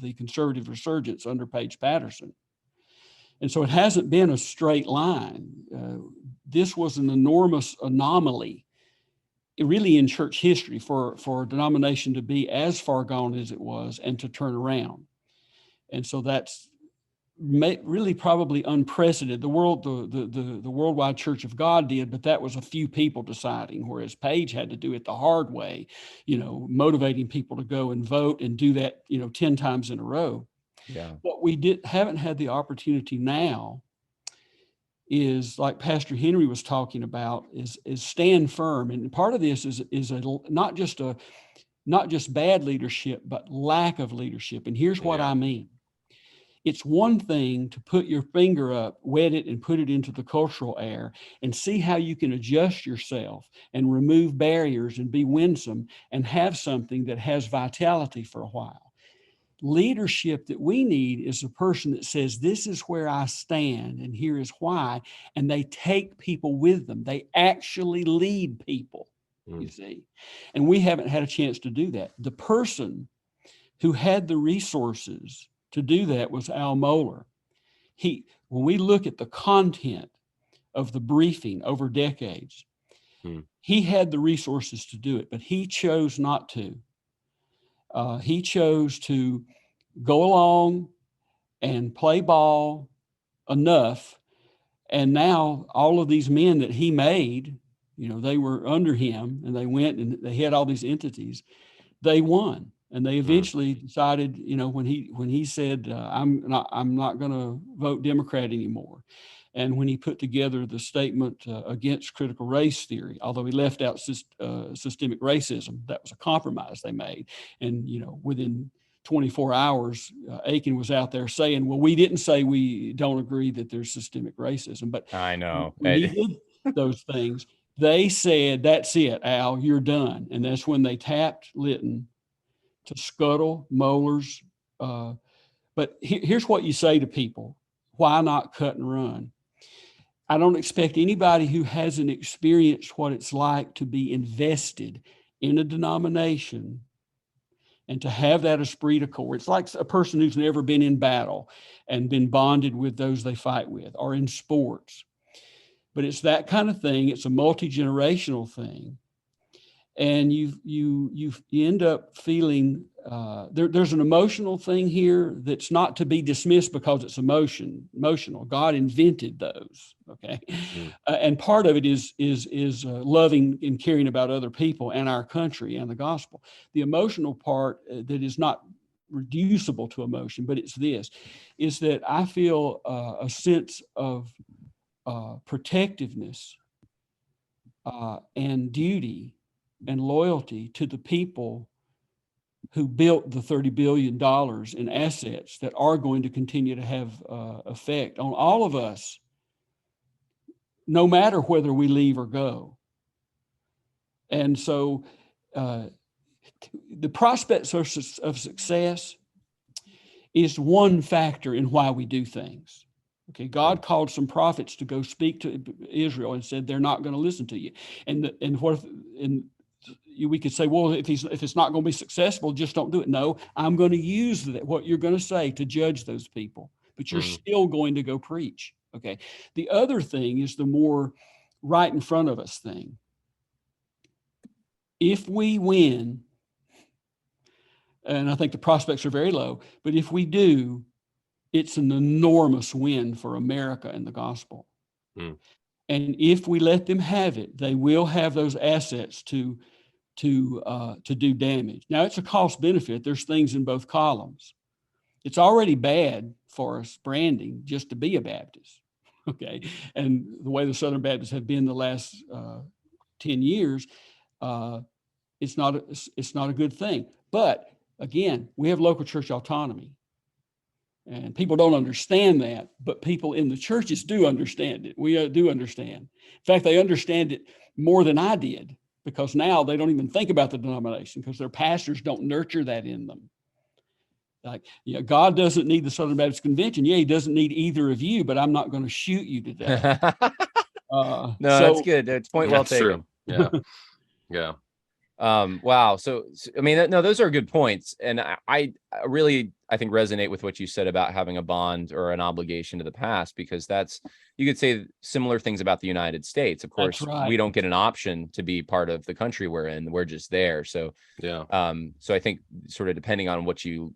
the conservative resurgence under Page Patterson. And so it hasn't been a straight line. This was an enormous anomaly, really, in church history for a denomination to be as far gone as it was and to turn around. And so that's really probably unprecedented. The worldwide Church of God did, but that was a few people deciding, whereas Page had to do it the hard way, motivating people to go and vote and do that, 10 times in a row. Yeah. What we haven't had the opportunity now is, like Pastor Henry was talking about, is stand firm. And part of this is not just bad leadership, but lack of leadership. And here's what I mean. It's one thing to put your finger up, wet it, and put it into the cultural air and see how you can adjust yourself and remove barriers and be winsome and have something that has vitality for a while. Leadership that we need is a person that says, this is where I stand and here is why, and they take people with them. They actually lead people, you see. And we haven't had a chance to do that. The person who had the resources to do that was Al Mohler. When we look at the content of the briefing over decades, he had the resources to do it, but he chose not to. He chose to go along and play ball enough. And now all of these men that he made, they were under him and they went and they had all these entities. They won. And they eventually decided, when he said, I'm not going to vote Democrat anymore. And when he put together the statement against critical race theory, although he left out systemic racism, that was a compromise they made. And, within 24 hours, Aiken was out there saying, well, we didn't say we don't agree that there's systemic racism. But I know when he did those things, they said, that's it, Al, you're done. And that's when they tapped Lytton to scuttle Mohler's But here's what you say to people. Why not cut and run? I don't expect anybody who hasn't experienced what it's like to be invested in a denomination and to have that esprit de corps. It's like a person who's never been in battle and been bonded with those they fight with, or in sports. But it's that kind of thing. It's a multi-generational thing. And you end up feeling there's an emotional thing here that's not to be dismissed because it's emotional. God invented those, okay? And part of it is loving and caring about other people and our country and the gospel. The emotional part that is not reducible to emotion, but it's this, is that I feel a sense of protectiveness and duty and loyalty to the people who built the $30 billion in assets that are going to continue to have effect on all of us, no matter whether we leave or go. And so the prospects of success is one factor in why we do things. Okay, God called some prophets to go speak to Israel and said they're not going to listen to you. We could say, well, if it's not going to be successful, just don't do it. No, I'm going to use what you're going to say to judge those people, but you're still going to go preach. Okay. The other thing is the more right in front of us thing. If we win, and I think the prospects are very low, but if we do, it's an enormous win for America and the gospel. And if we let them have it, they will have those assets to do damage. Now, it's a cost benefit. There's things in both columns. It's already bad for us branding just to be a Baptist, okay? And the way the Southern Baptists have been the last 10 years, it's not a good thing. But again, we have local church autonomy. And people don't understand that, but people in the churches do understand it. We do understand. In fact, they understand it more than I did, because now they don't even think about the denomination because their pastors don't nurture that in them. Like, God doesn't need the Southern Baptist Convention. Yeah, he doesn't need either of you, but I'm not going to shoot you to death. No, that's good. It's point well taken. True. Yeah. Wow. So, I mean, no, those are good points. And I really, I think, resonate with what you said about having a bond or an obligation to the past, because you could say similar things about the United States. Of course, right. We don't get an option to be part of the country we're in. We're just there. So, yeah. So I think sort of depending on what you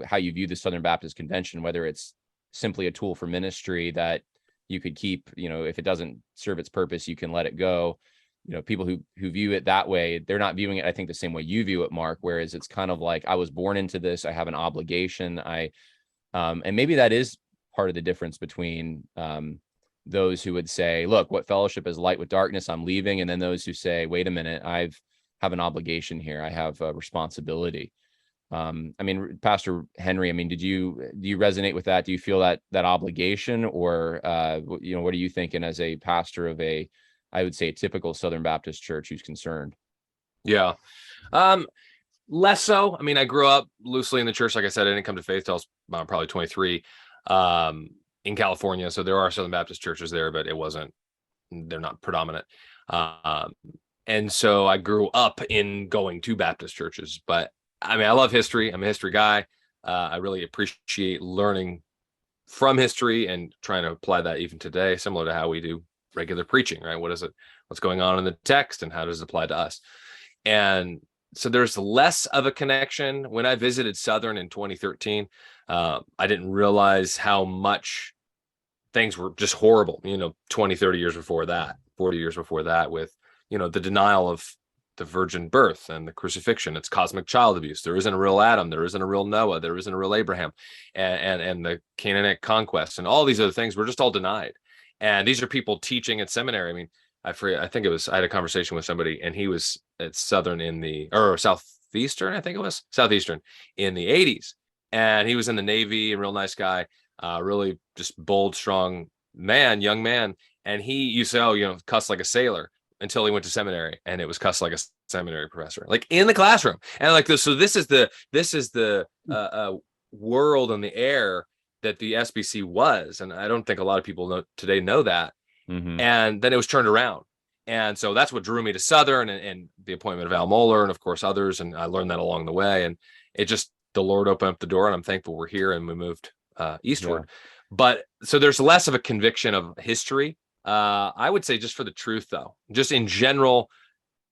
how you view the Southern Baptist Convention, whether it's simply a tool for ministry that you could keep, if it doesn't serve its purpose, you can let it go. People who view it that way, they're not viewing it, I think, the same way you view it, Mark, whereas it's kind of like, I was born into this, I have an obligation. And maybe that is part of the difference between those who would say, look, what fellowship is light with darkness, I'm leaving. And then those who say, wait a minute, I have an obligation here. I have a responsibility. I mean, Pastor Henry, I mean, do you resonate with that? Do you feel that obligation, or, what are you thinking as a pastor of I would say, a typical Southern Baptist church who's concerned? Yeah. Less so. I mean, I grew up loosely in the church. Like I said, I didn't come to faith till I was probably 23 in California. So there are Southern Baptist churches there, but they're not predominant. And so I grew up in going to Baptist churches. But I mean, I love history. I'm a history guy. I really appreciate learning from history and trying to apply that even today, similar to how we do regular preaching, right? What is it? What's going on in the text, and how does it apply to us? And so there's less of a connection. When I visited Southern in 2013, I didn't realize how much things were just horrible, 20, 30 years before that, 40 years before that, with, the denial of the virgin birth and the crucifixion. It's cosmic child abuse. There isn't a real Adam. There isn't a real Noah. There isn't a real Abraham, and the Canaanic conquest and all these other things were just all denied. And these are people teaching at seminary. I mean, I had a conversation with somebody, and he was at Southern Southeastern, I think it was Southeastern in the 80s. And he was in the Navy, a real nice guy, really just bold, strong man, young man. And he used to say, cuss like a sailor, until he went to seminary, and it was cuss like a seminary professor, like in the classroom. And like this, so this is the world in the air that the SBC was. And I don't think a lot of people today know that. Mm-hmm. And then it was turned around. And so that's what drew me to Southern, and the appointment of Al Mohler and of course others. And I learned that along the way. And it just, the Lord opened up the door, and I'm thankful we're here, and we moved eastward. Yeah. But so there's less of a conviction of history. I would say just for the truth, though, just in general,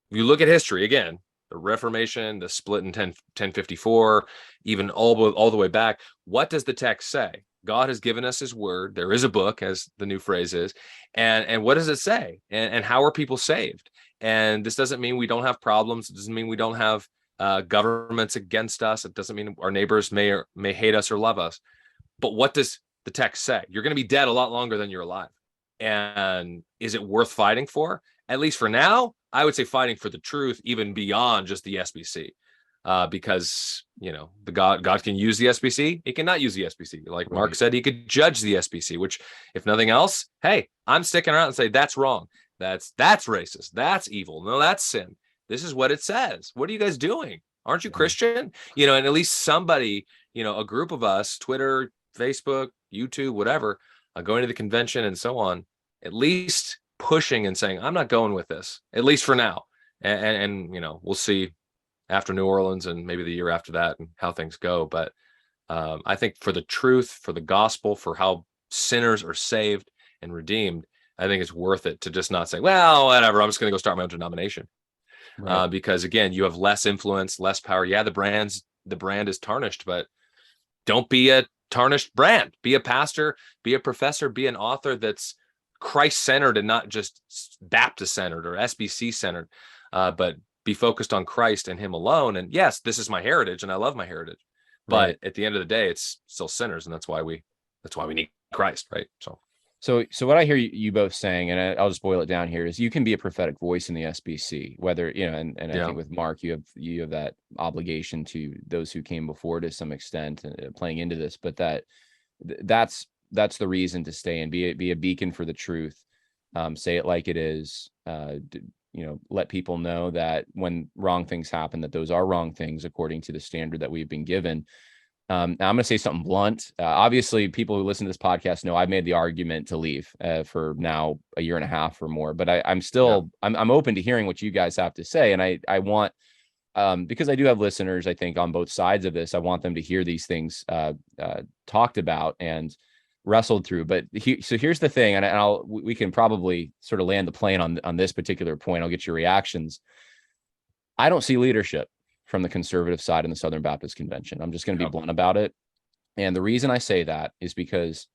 if you look at history again, the Reformation, the split in 1054, even all the way back, what does the text say? God has given us his word. There is a book, as the new phrase is. And what does it say? And how are people saved? And this doesn't mean we don't have problems. It doesn't mean we don't have governments against us. It doesn't mean our neighbors may hate us or love us. But what does the text say? You're going to be dead a lot longer than you're alive. And is it worth fighting for? At least for now, I would say fighting for the truth, even beyond just the SBC. Because, you know, God can use the SBC. He cannot use the SBC. Like Mark said, he could judge the SBC, which, if nothing else, hey, I'm sticking around and say that's wrong. That's racist. That's evil. No, that's sin. This is what it says. What are you guys doing? Aren't you Christian? You know, and at least somebody, you know, a group of us, Twitter, Facebook, YouTube, whatever, going to the convention and so on, at least pushing and saying, I'm not going with this, at least for now. And you know, we'll see after New Orleans and maybe the year after that and how things go. But I think for the truth, for the gospel, for how sinners are saved and redeemed, I think it's worth it to just not say, well, whatever, I'm just going to go start my own denomination. Right. Because again, you have less influence, less power. Yeah, the brand is tarnished, but don't be a tarnished brand. Be a pastor, be a professor, be an author that's Christ-centered and not just Baptist-centered or SBC-centered, but be focused on Christ and him alone. And yes, this is my heritage and I love my heritage, but at the end of the day, it's still sinners. And that's why we need Christ. Right. So what I hear you both saying, and I'll just boil it down here, is you can be a prophetic voice in the SBC, whether, you know, and I think with Mark, you have that obligation to those who came before to some extent, playing into this, but that's the reason to stay and be a beacon for the truth. Say it like it is. You know, let people know that when wrong things happen, that those are wrong things according to the standard that we've been given. Now I'm going to say something blunt. Obviously, people who listen to this podcast know I've made the argument to leave for now a year and a half or more. But I'm still I'm open to hearing what you guys have to say, and I want because I do have listeners, I think, on both sides of this. I want them to hear these things talked about and wrestled through. But so here's the thing, and we can probably sort of land the plane on this particular point. I'll get your reactions. I don't see leadership from the conservative side in the Southern Baptist Convention. I'm just going to be blunt about it. And the reason I say that is because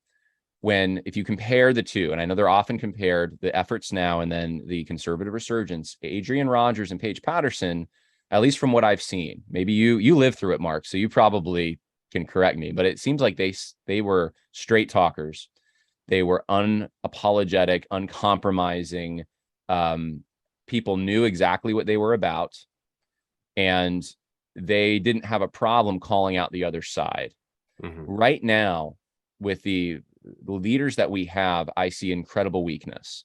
if you compare the two, and I know they're often compared, the efforts now and then the conservative resurgence, Adrian Rogers and Paige Patterson, at least from what I've seen, maybe you lived through it, Mark, so you probably can correct me, but it seems like they were straight talkers. They were unapologetic, uncompromising. People knew exactly what they were about, and they didn't have a problem calling out the other side. Mm-hmm. Right now, with the leaders that we have, I see incredible weakness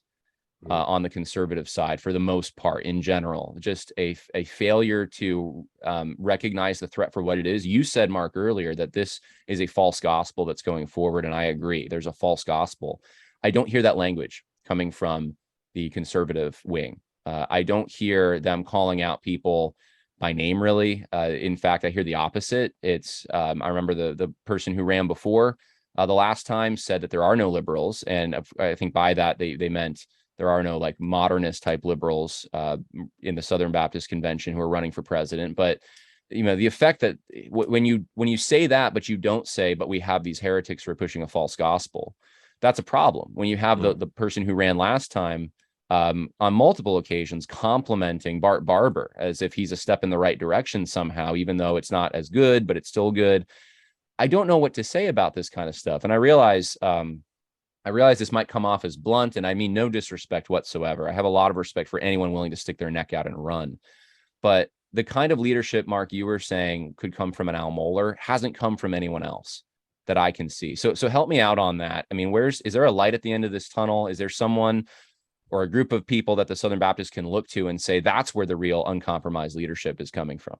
on the conservative side for the most part. In general, just a failure to recognize the threat for what it is. You said, Mark, earlier that this is a false gospel that's going forward, and I agree. There's a false gospel. I don't hear that language coming from the conservative wing. I don't hear them calling out people by name, really. In fact, I hear the opposite. It's I remember the person who ran before the last time said that there are no liberals, and I think by that they meant there are no like modernist type liberals in the Southern Baptist Convention who are running for president. But you know, the effect that when you say that, but you don't say, but we have these heretics who are pushing a false gospel, that's a problem. When you have the person who ran last time on multiple occasions complimenting Bart Barber as if he's a step in the right direction somehow, even though it's not as good, but it's still good. I don't know what to say about this kind of stuff. And I realize this might come off as blunt, and I mean no disrespect whatsoever. I have a lot of respect for anyone willing to stick their neck out and run. But the kind of leadership, Mark, you were saying could come from an Al Mohler hasn't come from anyone else that I can see. So help me out on that. I mean, is there a light at the end of this tunnel? Is there someone or a group of people that the Southern Baptists can look to and say that's where the real uncompromised leadership is coming from?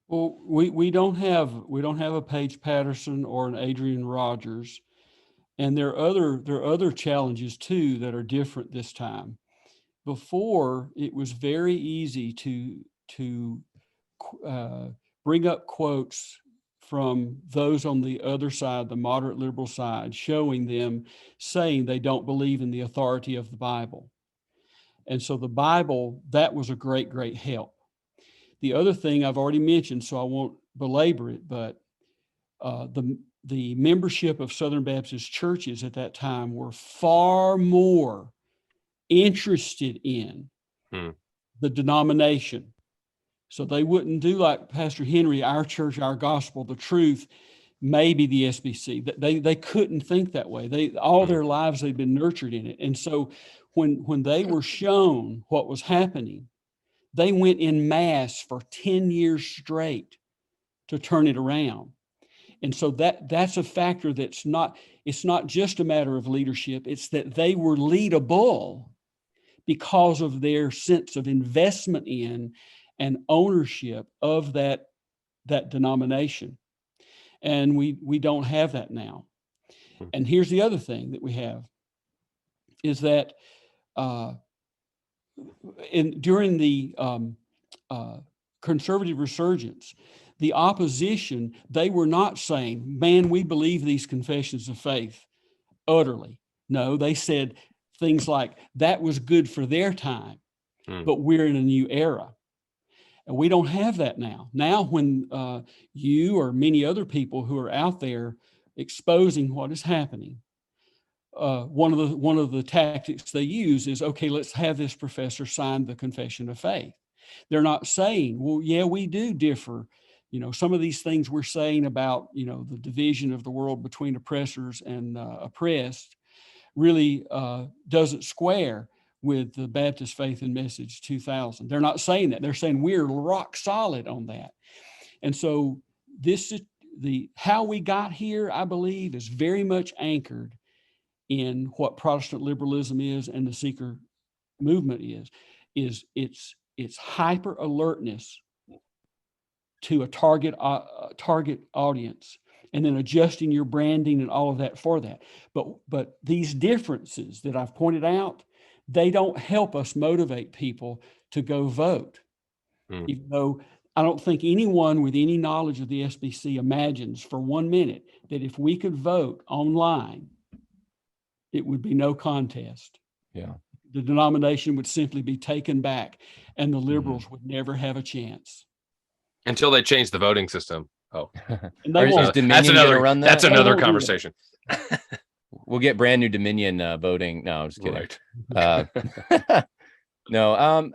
Well, we don't have a Paige Patterson or an Adrian Rogers, and there are other challenges too that are different this time. Before, it was very easy to bring up quotes from those on the other side, the moderate liberal side, showing them saying they don't believe in the authority of the Bible. And so the Bible, that was a great, great help. The other thing I've already mentioned, so I won't belabor it, but the membership of Southern Baptist churches at that time were far more interested in the denomination. So they wouldn't do like Pastor Henry, our church, our gospel, the truth, maybe the SBC. They couldn't think that way. All their lives they'd been nurtured in it. And so when they were shown what was happening, they went in mass for 10 years straight to turn it around. And so that's a factor it's not just a matter of leadership, it's that they were leadable because of their sense of investment in and ownership of that denomination. And we don't have that now. And here's the other thing that we have is that during the conservative resurgence, the opposition, they were not saying, man, we believe these confessions of faith utterly. No, they said things like, that was good for their time, but we're in a new era. And we don't have that now. Now, when you or many other people who are out there exposing what is happening, one of the tactics they use is, okay, let's have this professor sign the confession of faith. They're not saying, well, yeah, we do differ. Some of these things we're saying about, the division of the world between oppressors and oppressed really doesn't square with the Baptist Faith and Message 2000. They're not saying that. They're saying we're rock solid on that. And so this is how we got here, I believe, is very much anchored in what Protestant liberalism is and the seeker movement is it's hyper alertness to a target audience, and then adjusting your branding and all of that for that. But these differences that I've pointed out, they don't help us motivate people to go vote. Even though I don't think anyone with any knowledge of the SBC imagines for 1 minute that if we could vote online, it would be no contest. Yeah. The denomination would simply be taken back and the liberals would never have a chance. Until they change the voting system. Oh, and they won't. That's another conversation. We'll get brand new Dominion voting. No, I'm just kidding. Right. No,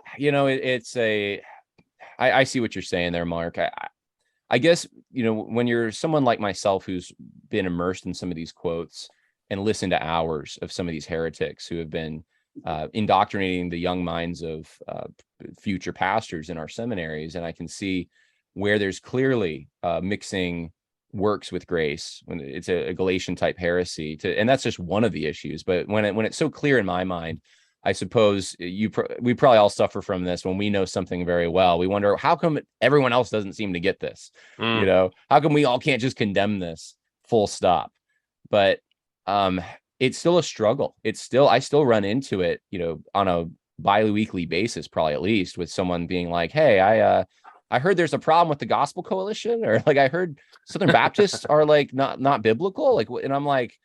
I see what you're saying there, Mark. I guess, when you're someone like myself who's been immersed in some of these quotes and listened to hours of some of these heretics who have been indoctrinating the young minds of future pastors in our seminaries, and I can see where there's clearly mixing works with grace when it's a Galatian type heresy and that's just one of the issues. But when it's so clear in my mind, I suppose we probably all suffer from this when we know something very well. We wonder, how come everyone else doesn't seem to get this? How come we all can't just condemn this full stop? But it's still a struggle. I still run into it, on a bi-weekly basis, probably at least, with someone being like, hey, I heard there's a problem with the Gospel Coalition, or like I heard Southern Baptists are like not biblical, and I'm like,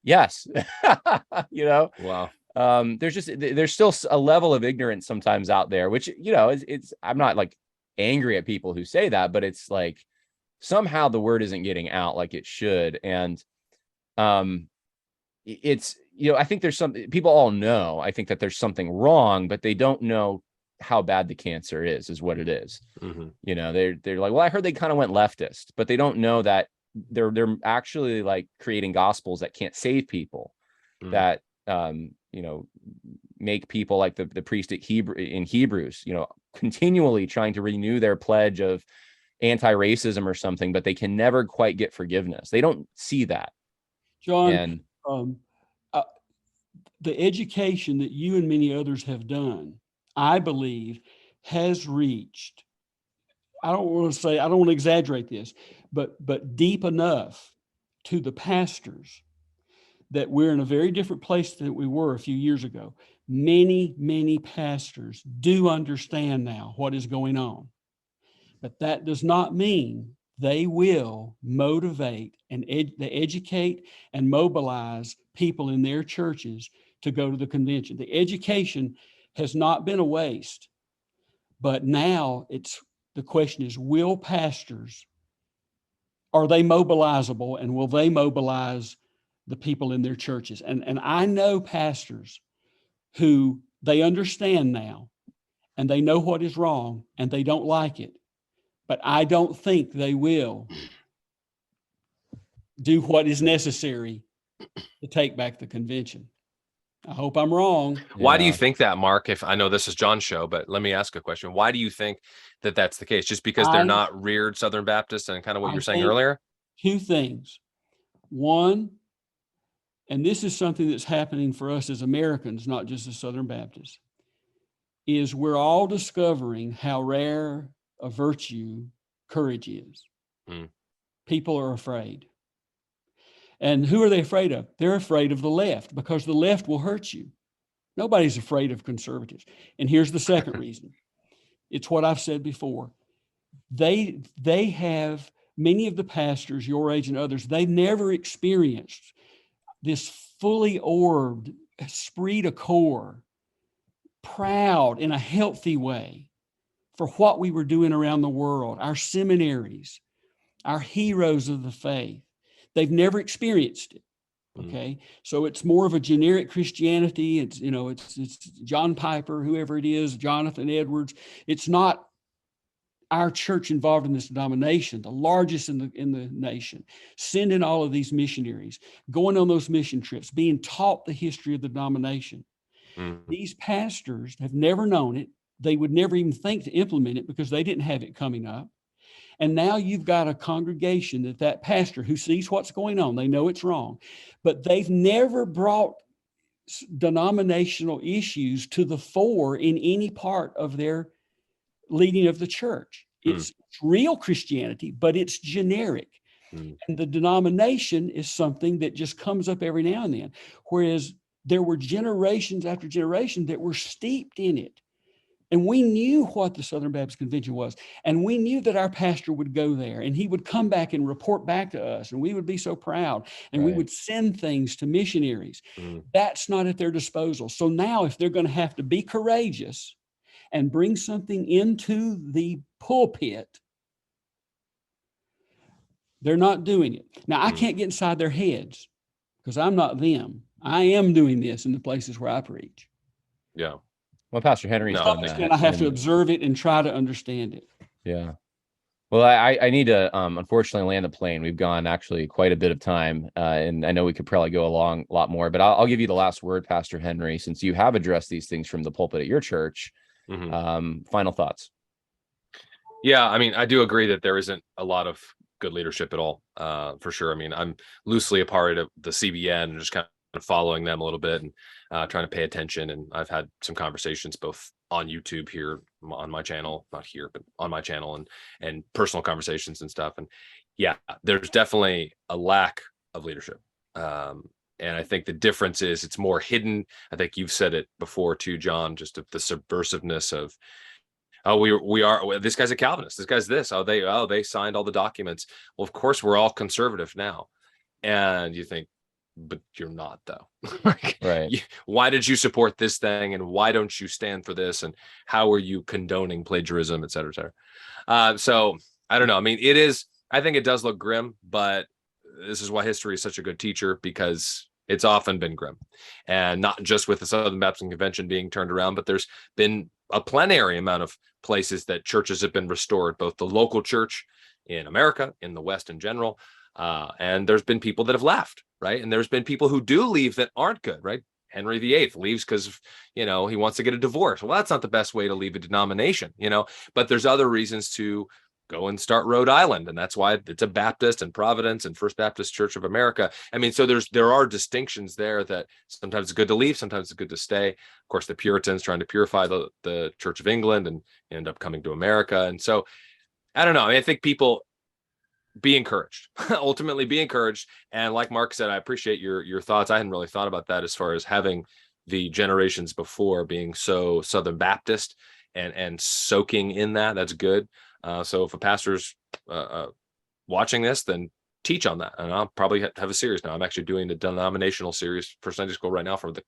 yes. Wow. There's still a level of ignorance sometimes out there, which it's I'm not like angry at people who say that, but it's like somehow the word isn't getting out like it should. And it's I think there's something people all know. I think that there's something wrong, but they don't know how bad the cancer is what it is. They're like, well, I heard they kind of went leftist, but they don't know that they're actually like creating gospels that can't save people, that make people like the priest in Hebrews, continually trying to renew their pledge of anti-racism or something, but they can never quite get forgiveness. They don't see that. John, the education that you and many others have done, I believe, has reached I don't want to exaggerate this, but deep enough to the pastors that we're in a very different place than we were a few years ago. Many pastors do understand now what is going on, but that does not mean they will motivate and educate and mobilize people in their churches to go to the convention. The education has not been a waste, but now the question is, will pastors, are they mobilizable, and will they mobilize the people in their churches? And I know pastors who they understand now and they know what is wrong and they don't like it, but I don't think they will do what is necessary to take back the convention. I hope I'm wrong. Why do you think that, Mark? If I know this is John's show, but let me ask a question. Why do you think that that's the case? Just because they're not reared Southern Baptists and kind of what you were saying earlier? Two things. One, and this is something that's happening for us as Americans, not just as Southern Baptists, is we're all discovering how rare a virtue courage is. People are afraid. And who are they afraid of? They're afraid of the left, because the left will hurt you. Nobody's afraid of conservatives. And here's the second reason. It's what I've said before. They have, many of the pastors, your age and others, they've never experienced this fully orbed, esprit de corps, proud in a healthy way for what we were doing around the world, our seminaries, our heroes of the faith. They've never experienced it. Okay. So it's more of a generic Christianity. It's, it's John Piper, whoever it is, Jonathan Edwards. It's not our church involved in this denomination, the largest in the nation, sending all of these missionaries, going on those mission trips, being taught the history of the denomination. These pastors have never known it. They would never even think to implement it because they didn't have it coming up. And now you've got a congregation that pastor who sees what's going on. They know it's wrong, but they've never brought denominational issues to the fore in any part of their leading of the church. It's real Christianity, but it's generic. And the denomination is something that just comes up every now and then, whereas there were generations after generation that were steeped in it. And we knew what the Southern Baptist Convention was. And we knew that our pastor would go there and he would come back and report back to us. And we would be so proud. And we would send things to missionaries. That's not at their disposal. So now if they're going to have to be courageous and bring something into the pulpit, they're not doing it. Now, I can't get inside their heads because I'm not them. I am doing this in the places where I preach. Yeah. Well, Pastor Henry's done that. I have to observe it and try to understand it. Yeah. Well, I need to, unfortunately, land the plane. We've gone actually quite a bit of time, and I know we could probably go along a lot more, but I'll give you the last word, Pastor Henry, since you have addressed these things from the pulpit at your church. Final thoughts. Yeah, I mean, I do agree that there isn't a lot of good leadership at all, for sure. I mean, I'm loosely a part of the CBN and just kind of following them a little bit and trying to pay attention. And I've had some conversations both on YouTube here on my channel, not here, but on my channel, and personal conversations and stuff. And yeah, there's definitely a lack of leadership. And I think the difference is it's more hidden. I think you've said it before too, John, just of the subversiveness of, oh, we are, this guy's a Calvinist, this guy's this, they signed all the documents. Well, of course we're all conservative now. And you think, but you're not though. Right. Why did you support this thing? And why don't you stand for this? And how are you condoning plagiarism, et cetera, et cetera? So I don't know. I mean, I think it does look grim, but this is why history is such a good teacher, because it's often been grim, and not just with the Southern Baptist Convention being turned around, but there's been a plenary amount of places that churches have been restored, both the local church in America, in the West in general. And there's been people that have left, right? And there's been people who do leave that aren't good, right? Henry VIII leaves because, he wants to get a divorce. Well, that's not the best way to leave a denomination, but there's other reasons to go and start Rhode Island. And that's why it's a Baptist and Providence and First Baptist Church of America. I mean, so there are distinctions there that sometimes it's good to leave, sometimes it's good to stay. Of course, the Puritans trying to purify the Church of England and end up coming to America. And so I don't know. I mean, I think people be encouraged, ultimately be encouraged. And like Mark said, I appreciate your thoughts. I hadn't really thought about that as far as having the generations before being so Southern Baptist and soaking in that. That's good. So if a pastor's watching this, then teach on that. And I'll probably have a series now. I'm actually doing the denominational series for Sunday school right now for the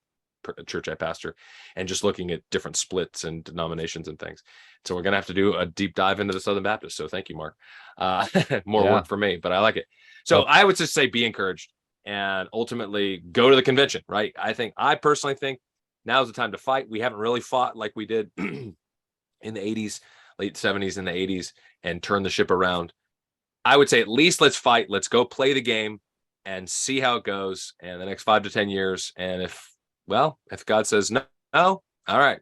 church I pastor, and just looking at different splits and denominations and things. So we're going to have to do a deep dive into the Southern Baptist. So thank you, Mark. More work for me, but I like it. So I would just say be encouraged and ultimately go to the convention, right? I personally think now's the time to fight. We haven't really fought like we did in the 80s, late 70s and the 80s, and turn the ship around. I would say at least let's fight. Let's go play the game and see how it goes in the next 5 to 10 years. And if God says no, all right,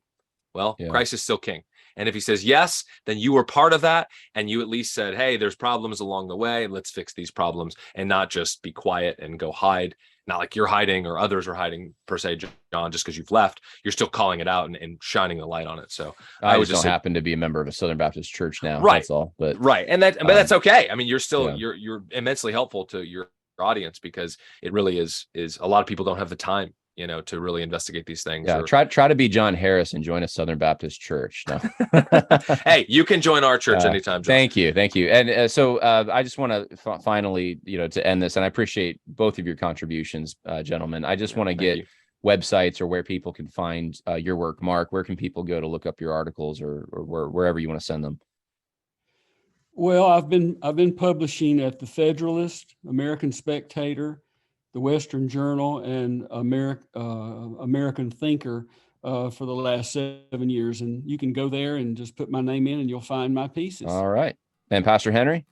Christ is still king. And if he says yes, then you were part of that. And you at least said, hey, there's problems along the way, and let's fix these problems, and not just be quiet and go hide. Not like you're hiding or others are hiding per se, John, just because you've left. You're still calling it out and shining the light on it. So I just don't happen to be a member of a Southern Baptist church now. Right. That's all. But but that's okay. I mean, you're still you're immensely helpful to your audience, because it really is a lot of people don't have the time, to really investigate these things. Yeah, try to be John Harris and join a Southern Baptist church. No. Hey, you can join our church anytime, John. Thank you. And so I just want to finally, to end this, and I appreciate both of your contributions, gentlemen. I just want to get websites or where people can find your work. Mark, where can people go to look up your articles or wherever you want to send them? Well, I've been publishing at the Federalist, American Spectator, the Western Journal, and American Thinker for the last 7 years. And you can go there and just put my name in and you'll find my pieces. All right. And Pastor Henry?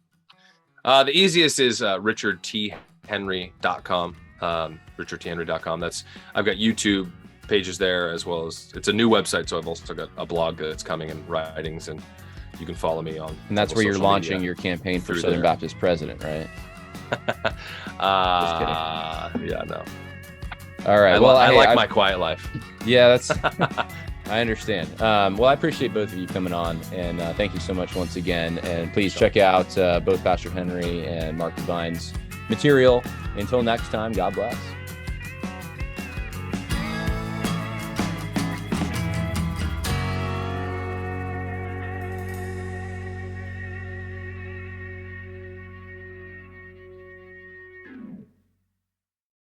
The easiest is richardthenry.com. richardthenry.com. I've got YouTube pages there, as well as it's a new website. So I've also got a blog that's coming in writings, and you can follow me on. And that's where you're launching your campaign for Southern Baptist president, right? Just kidding. Yeah, no. All right. I like my quiet life. Yeah, that's. I understand. I appreciate both of you coming on, and thank you so much once again. And please check out both Pastor Henry and Mark Devine's material. Until next time, God bless.